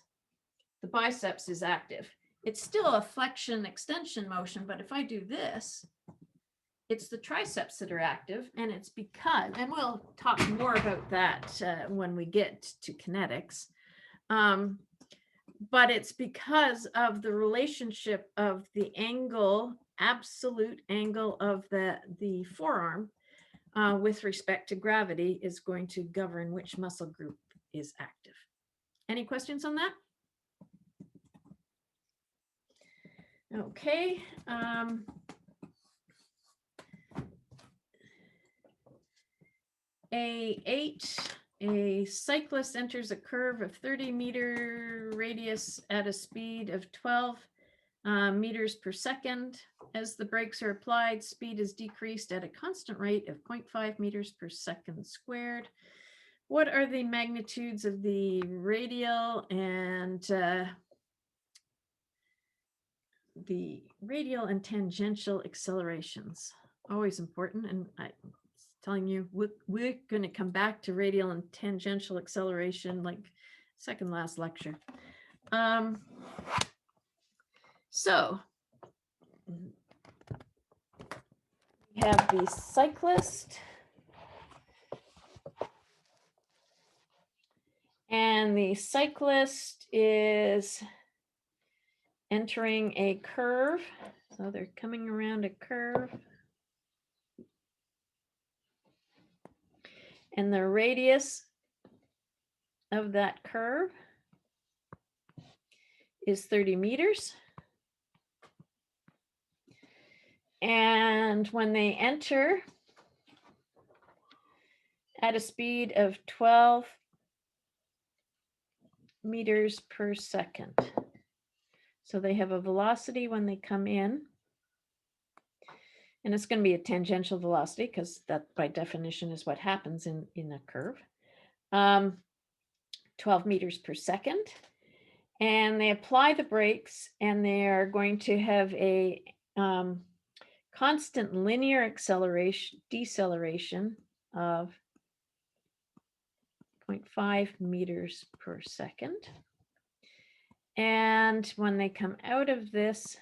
the biceps is active. It's still a flexion extension motion, but if I do this, it's the triceps that are active, and it's because, and we'll talk more about that when we get to kinetics, but it's because of the relationship of the angle, absolute angle of the forearm with respect to gravity is going to govern which muscle group is active. Any questions on that? Okay. A cyclist enters a curve of 30-meter radius at a speed of 12 meters per second. As the brakes are applied, speed is decreased at a constant rate of 0.5 meters per second squared. What are the magnitudes of the radial and tangential accelerations? Always important, and I'm telling you, we're going to come back to radial and tangential acceleration like second last lecture. So we have the cyclist, and the cyclist is entering a curve. So they're coming around a curve. And the radius of that curve is 30 meters. And when they enter at a speed of 12 meters per second. So they have a velocity when they come in, and it's going to be a tangential velocity because that by definition is what happens in a curve. 12 meters per second. And they apply the brakes, and they are going to have a constant linear deceleration of 0.5 meters per second. And when they come out of this,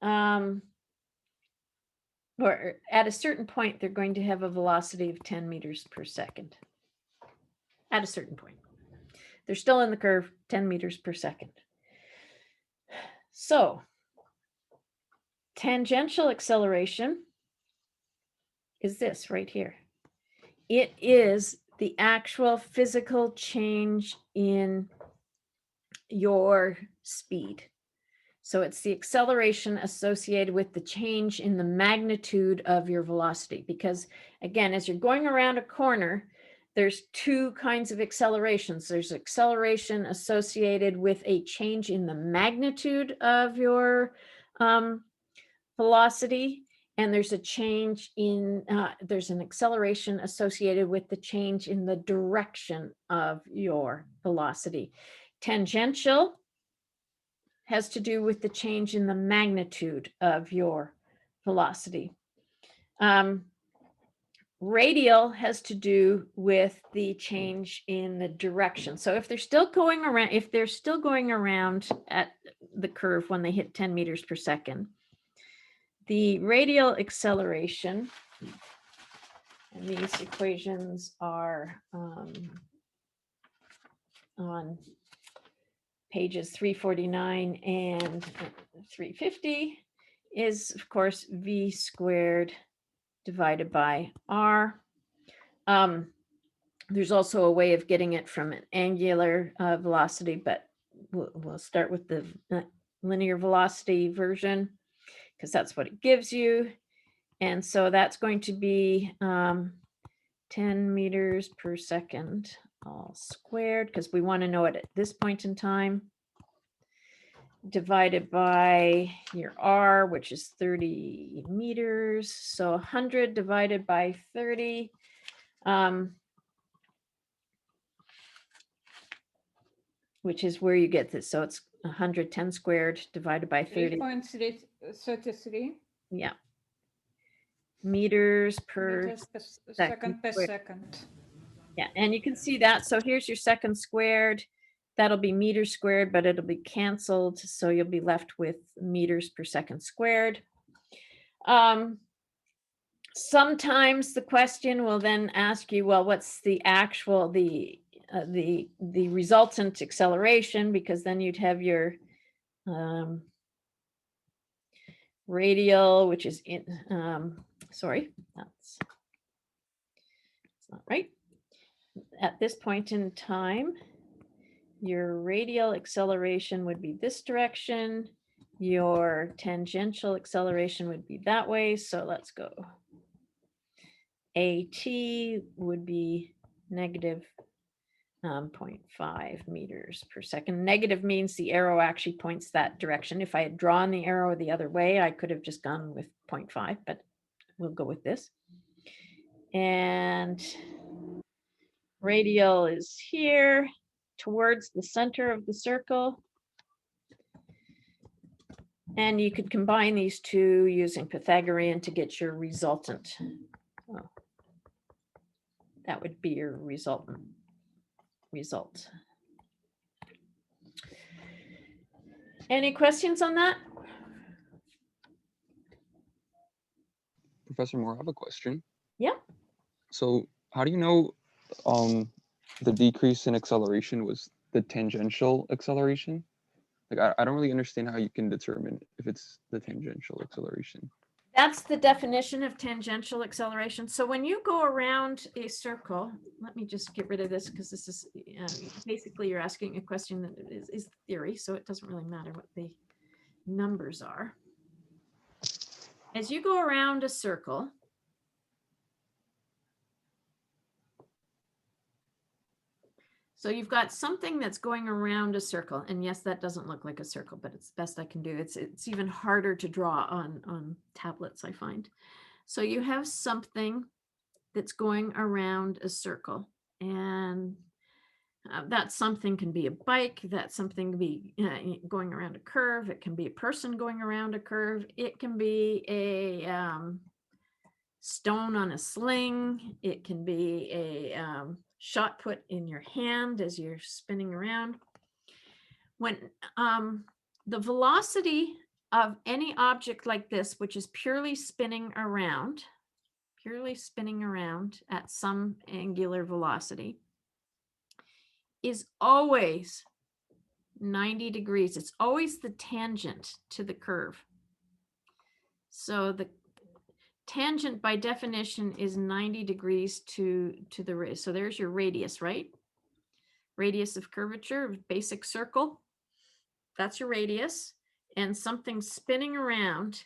or at a certain point, they're going to have a velocity of 10 meters per second. At a certain point. They're still in the curve, 10 meters per second. So, tangential acceleration is this right here. It is the actual physical change in your speed. So it's the acceleration associated with the change in the magnitude of your velocity. Because again, as you're going around a corner, there's two kinds of accelerations. There's acceleration associated with a change in the magnitude of your velocity, and there's a change in, there's an acceleration associated with the change in the direction of your velocity. Tangential has to do with the change in the magnitude of your velocity. Radial has to do with the change in the direction. So if they're still going around, at the curve when they hit 10 meters per second, the radial acceleration, and these equations are on pages 349 and 350, is of course v squared divided by r. There's also a way of getting it from an angular velocity, but we'll start with the linear velocity version because that's what it gives you. And so that's going to be 10 meters per second all squared, because we want to know it at this point in time, divided by your r, which is 30 meters. So 100 divided by 30. Which is where you get this. So it's 110 squared divided by 30. 3.33. Yeah. Meters per Meters per second per squared. second. Yeah, and you can see that. So here's your second squared. That'll be meters squared, but it'll be canceled. So you'll be left with meters per second squared. Sometimes the question will then ask you, well, what's the actual, the resultant acceleration? Because then you'd have your radial, which is in, sorry, that's not right. At this point in time, your radial acceleration would be this direction. Your tangential acceleration would be that way. So let's go. AT would be negative 0.5 meters per second. Negative means the arrow actually points that direction. If I had drawn the arrow the other way, I could have just gone with 0.5, but we'll go with this. And radial is here towards the center of the circle. And you could combine these two using Pythagorean to get your resultant. Oh, that would be your result. Any questions on that? Professor Moore, I have a question. Yeah. So how do you know the decrease in acceleration was the tangential acceleration? Like, I don't really understand how you can determine if it's the tangential acceleration. That's the definition of tangential acceleration. So when you go around a circle, let me just get rid of this because this is basically you're asking a question that is theory, so it doesn't really matter what the numbers are. As you go around a circle, so you've got something that's going around a circle, and yes, that doesn't look like a circle, but it's the best I can do. It's even harder to draw on tablets, I find. So you have something that's going around a circle, and that something can be a bike, that something can be going around a curve, it can be a person going around a curve, it can be a stone on a sling, it can be a shot put in your hand as you're spinning around. When the velocity of any object like this, which is purely spinning around at some angular velocity, is always 90 degrees. It's always the tangent to the curve. So the tangent by definition is 90 degrees to the radius. So there's your radius, right? Radius of curvature, basic circle. That's your radius. And something spinning around,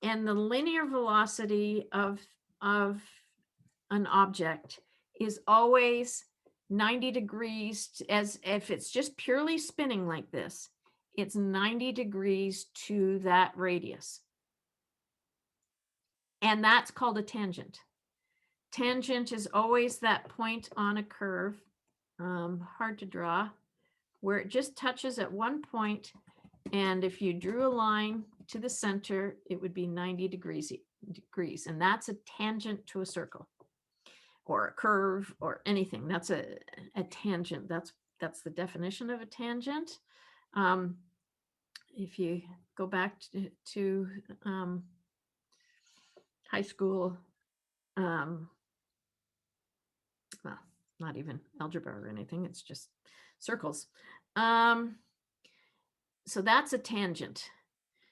and the linear velocity of an object is always 90 degrees, as if it's just purely spinning like this, it's 90 degrees to that radius. And that's called a tangent. Tangent is always that point on a curve, hard to draw, where it just touches at one point. And if you drew a line to the center, it would be 90 degrees. And that's a tangent to a circle or a curve or anything. That's a tangent. That's the definition of a tangent. If you go back to high school, well, not even algebra or anything, it's just circles. So that's a tangent.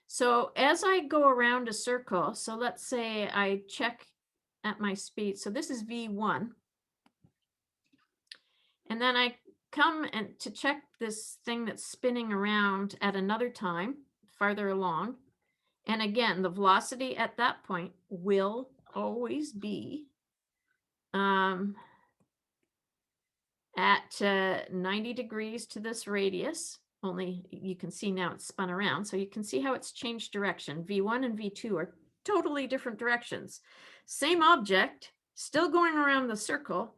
So as I go around a circle, so let's say I check at my speed. So this is V1. And then I come and to check this thing that's spinning around at another time, farther along. And again, the velocity at that point will always be at 90 degrees to this radius. Only you can see now it's spun around. So you can see how it's changed direction. V1 and V2 are totally different directions. Same object, still going around the circle.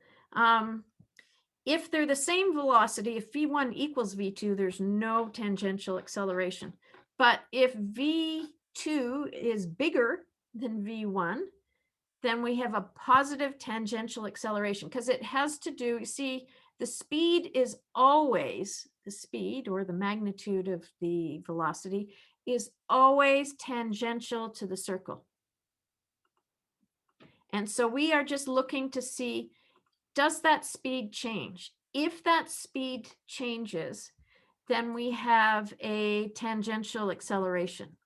If they're the same velocity, if V1 equals V2, there's no tangential acceleration. But if V2 is bigger than V1, then we have a positive tangential acceleration because it has to do, you see, the speed is always, the speed or the magnitude of the velocity is always tangential to the circle. And so we are just looking to see, does that speed change? If that speed changes, then we have a tangential acceleration.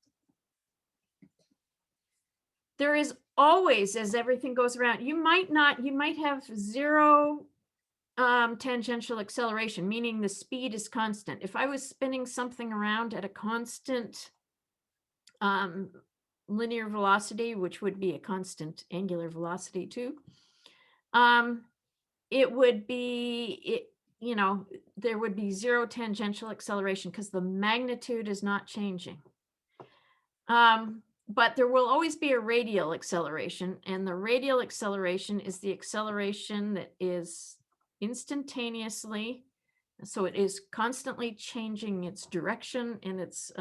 There is always, as everything goes around, you might have zero tangential acceleration, meaning the speed is constant. If I was spinning something around at a constant linear velocity, which would be a constant angular velocity too, it would be, you know, there would be zero tangential acceleration because the magnitude is not changing. But there will always be a radial acceleration, and the radial acceleration is the acceleration that is instantaneously, so it is constantly changing its direction and its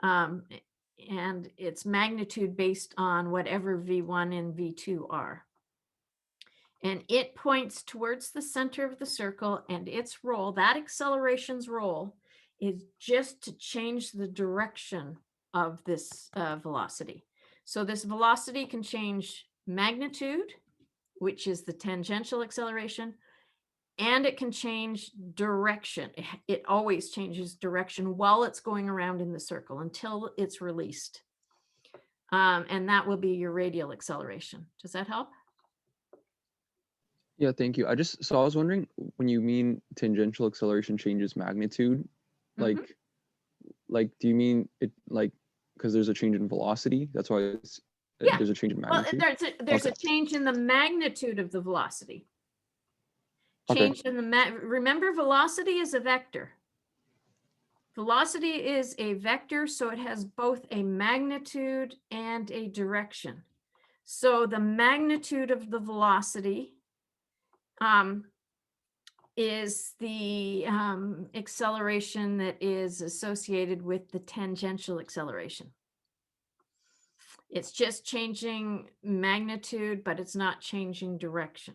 and its magnitude based on whatever V1 and V2 are. And it points towards the center of the circle, and its role, that acceleration's role, is just to change the direction of this velocity. So this velocity can change magnitude, which is the tangential acceleration, and it can change direction. It always changes direction while it's going around in the circle until it's released. And that will be your radial acceleration. Does that help? Yeah, thank you. I was wondering, when you mean tangential acceleration changes magnitude, like do you mean it like because there's a change in velocity? That's why there's a change in magnitude. Well, there's a change in the magnitude of the velocity. Change in the remember, velocity is a vector. Velocity is a vector, so it has both a magnitude and a direction. So the magnitude of the velocity is the acceleration that is associated with the tangential acceleration. It's just changing magnitude, but it's not changing direction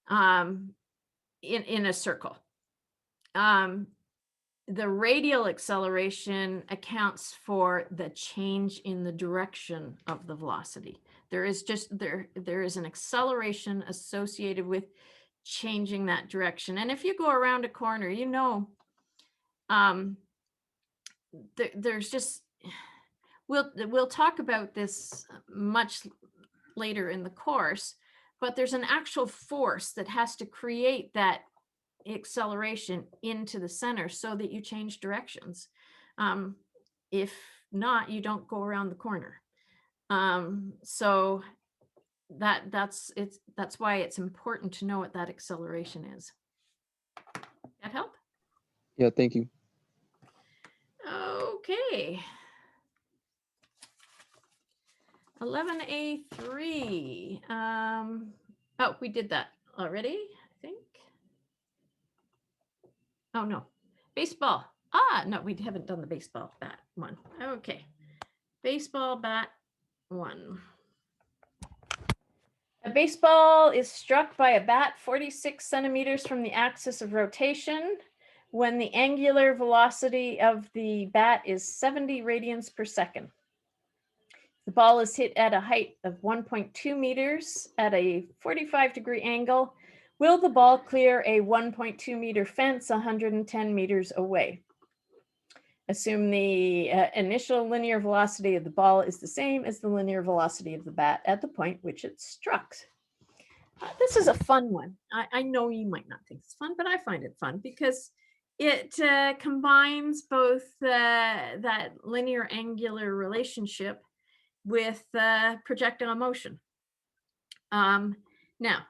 in a circle. The radial acceleration accounts for the change in the direction of the velocity. There is an acceleration associated with changing that direction. And if you go around a corner, you know, there's just, we'll talk about this much later in the course, but there's an actual force that has to create that acceleration into the center so that you change directions. If not, you don't go around the corner. So that's why it's important to know what that acceleration is. That help? Yeah, thank you. Okay. 11A3. Oh, we did that already, I think. Oh, no. Baseball. No, we haven't done the baseball bat one. Okay. Baseball bat one. A baseball is struck by a bat 46 centimeters from the axis of rotation when the angular velocity of the bat is 70 radians per second. The ball is hit at a height of 1.2 meters at a 45-degree angle. Will the ball clear a 1.2 meter fence 110 meters away? assume the initial linear velocity of the ball is the same as the linear velocity of the bat at the point which it struck. This is a fun one. I know you might not think it's fun, but I find it fun because it combines both that linear angular relationship with projectile motion. Now,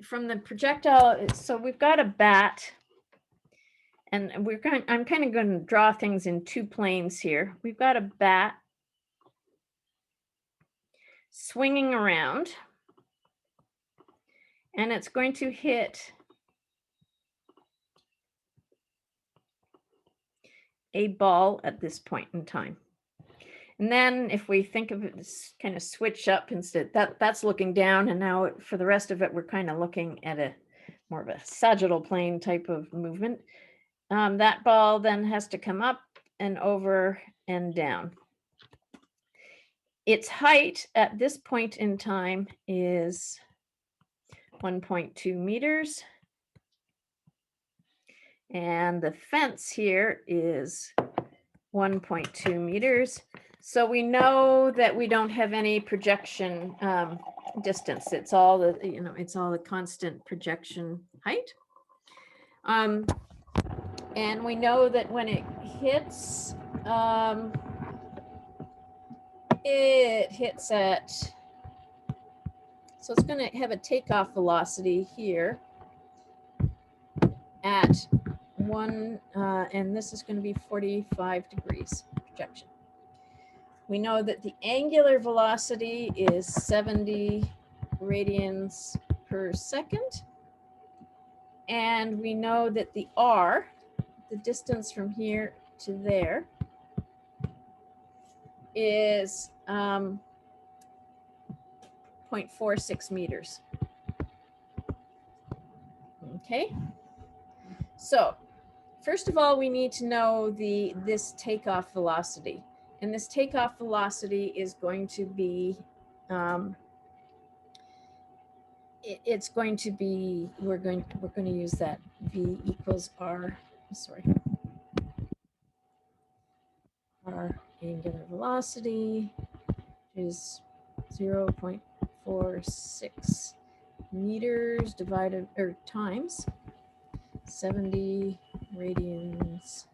from the projectile, so we've got a bat, and I'm kind of going to draw things in two planes here. We've got a bat swinging around, and it's going to hit a ball at this point in time. And then if we think of it as kind of switch up instead, that's looking down, and now for the rest of it, we're kind of looking at a more of a sagittal plane type of movement. That ball then has to come up and over and down. Its height at this point in time is 1.2 meters. And the fence here is 1.2 meters. So we know that we don't have any projection distance. It's all the, it's all the constant projection height. And we know that when it hits at, so it's going to have a takeoff velocity here at 1, and this is going to be 45 degrees projection. We know that the angular velocity is 70 radians per second. And we know that the R, the distance from here to there, is 0.46 meters. Okay. So first of all, we need to know this takeoff velocity. And this takeoff velocity is going to be, it's going to be, we're going to use that V equals R, sorry, R angular velocity is 0.46 meters divided, or times 70 radians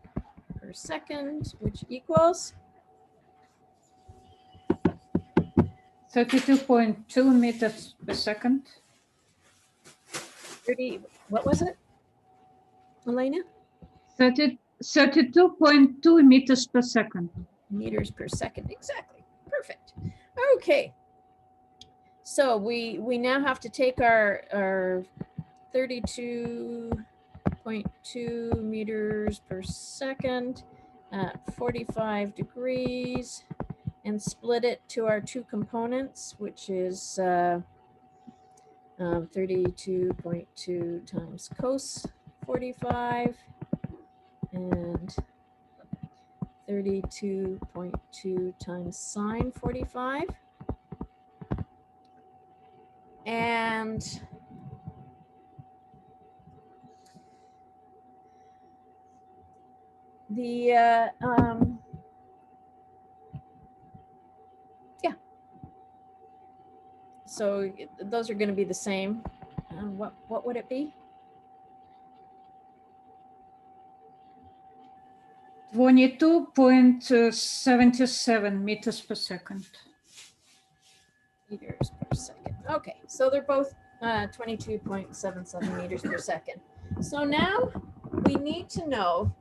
per second, which equals 32.2 meters per second. 30, what was it, Elena? 32.2 meters per second. Meters per second, exactly. Perfect. Okay. So we now have to take our 32.2 meters per second at 45 degrees and split it to our two components, which is 32.2 times cos 45 and 32.2 times sine 45. And the yeah, so those are going to be the same. What would it be? 22.77 meters per second. Meters per second. Okay, so they're both 22.77 meters per second. So now we need to know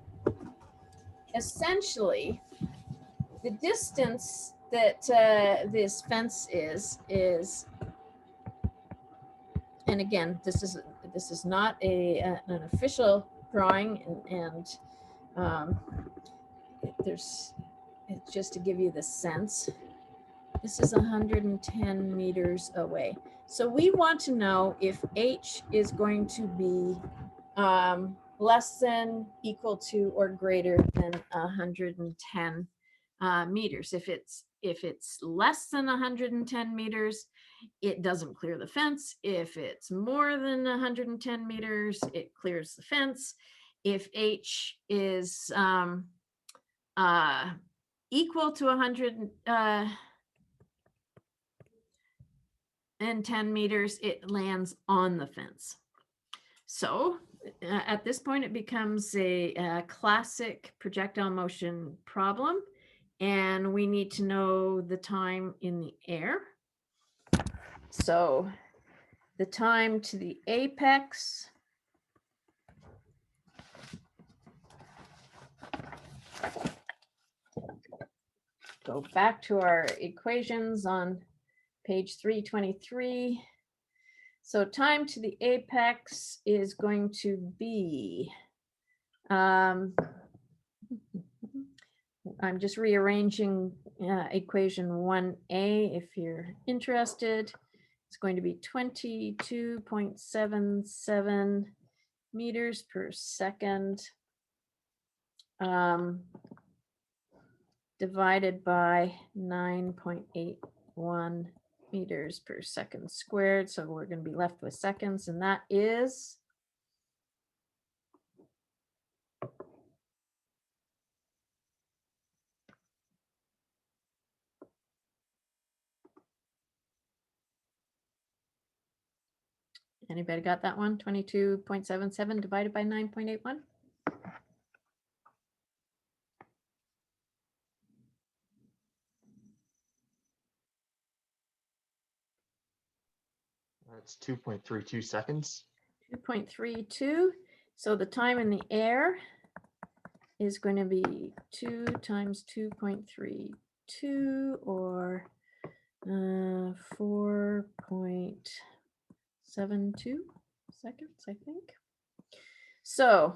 essentially the distance that this fence is, and again, this is not an official drawing, and it's just to give you the sense. This is 110 meters away. So we want to know if H is going to be less than, equal to, or greater than 110 meters. If it's less than 110 meters, it doesn't clear the fence. If it's more than 110 meters, it clears the fence. If H is equal to 110 meters, it lands on the fence. So at this point, it becomes a classic projectile motion problem, and we need to know the time in the air. So the time to the apex go back to our equations on page 323. So time to the apex is going to be, I'm just rearranging equation 1A if you're interested. It's going to be 22.77 meters per second divided by 9.81 meters per second squared. So we're going to be left with seconds, and that is anybody got that one? 22.77 divided by 9.81. That's 2.32 seconds. 2.32. So the time in the air is going to be 2 times 2.32 or 4.72 seconds, I think. So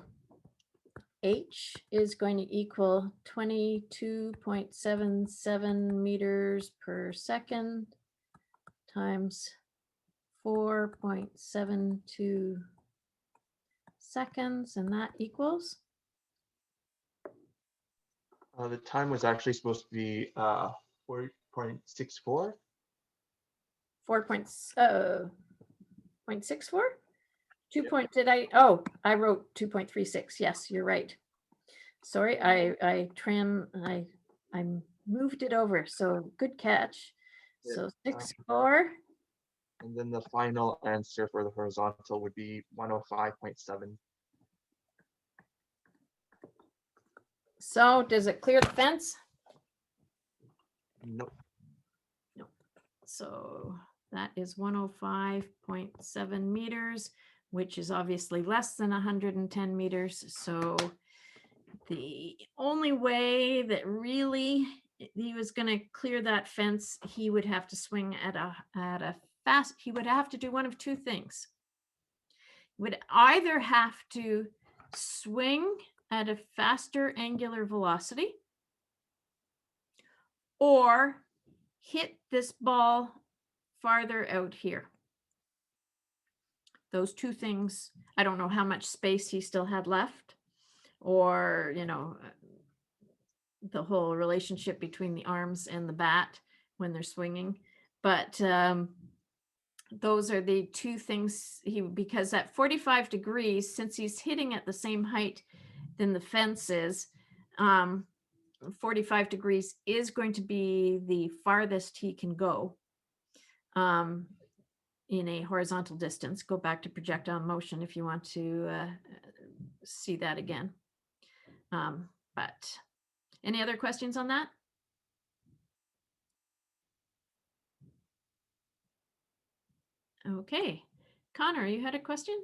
H is going to equal 22.77 meters per second times 4.72 seconds, and that equals? The time was actually supposed to be 4.64. 4.64? 2 point, did I, oh, I wrote 2.36. Yes, you're right. Sorry, I moved it over, so good catch. So 6.4. And then the final answer for the horizontal would be 105.7. So does it clear the fence? Nope. No. So that is 105.7 meters, which is obviously less than 110 meters. So the only way that really he was going to clear that fence, he would have to swing at a fast, he would have to do one of two things. He would either have to swing at a faster angular velocity or hit this ball farther out here. Those two things, I don't know how much space he still had left, or, you know, the whole relationship between the arms and the bat when they're swinging. But those are the two things because at 45 degrees, since he's hitting at the same height than the fence is, 45 degrees is going to be the farthest he can go in a horizontal distance. Go back to projectile motion if you want to see that again. But any other questions on that? Okay, Connor, you had a question?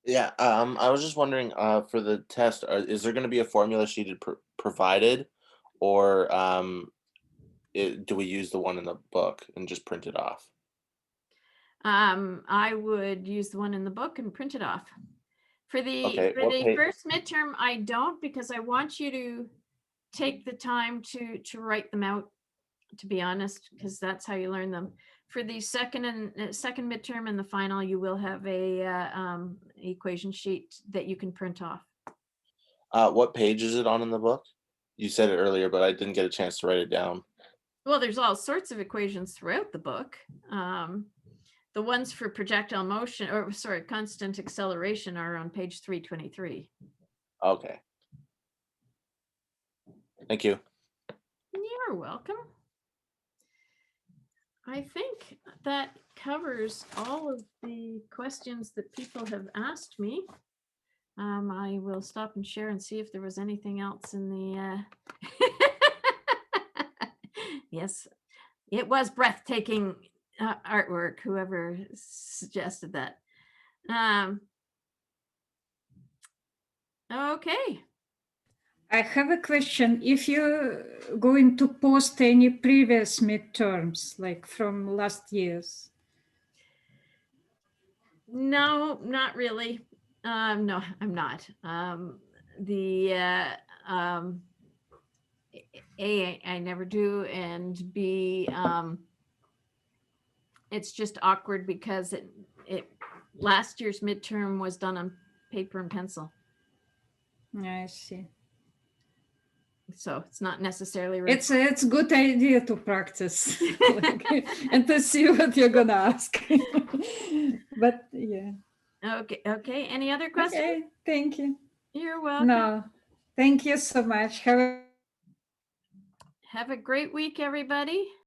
Yeah, I was just wondering for the test, is there going to be a formula sheet provided, or do we use the one in the book and just print it off? I would use the one in the book and print it off. For the first midterm, I don't, because I want you to take the time to write them out, to be honest, because that's how you learn them. For the second midterm and the final, you will have a equation sheet that you can print off. What page is it on in the book? You said it earlier, but I didn't get a chance to write it down. Well, there's all sorts of equations throughout the book. The ones for projectile motion, or sorry, constant acceleration, are on page 323. Okay. Thank you. You're welcome. I think that covers all of the questions that people have asked me. I will stop and share and see if there was anything else in the. Yes, it was breathtaking artwork, whoever suggested that. Okay. I have a question. If you're going to post any previous midterms, like from last year's? No, not really. No, I'm not. I never do, and B, it's just awkward because it last year's midterm was done on paper and pencil, I see. so it's not necessarily. It's a good idea to practice like, and to see what you're gonna ask. But yeah. Okay. Any other questions? Okay, thank you. You're welcome. No, thank you so much. Have a great week, everybody.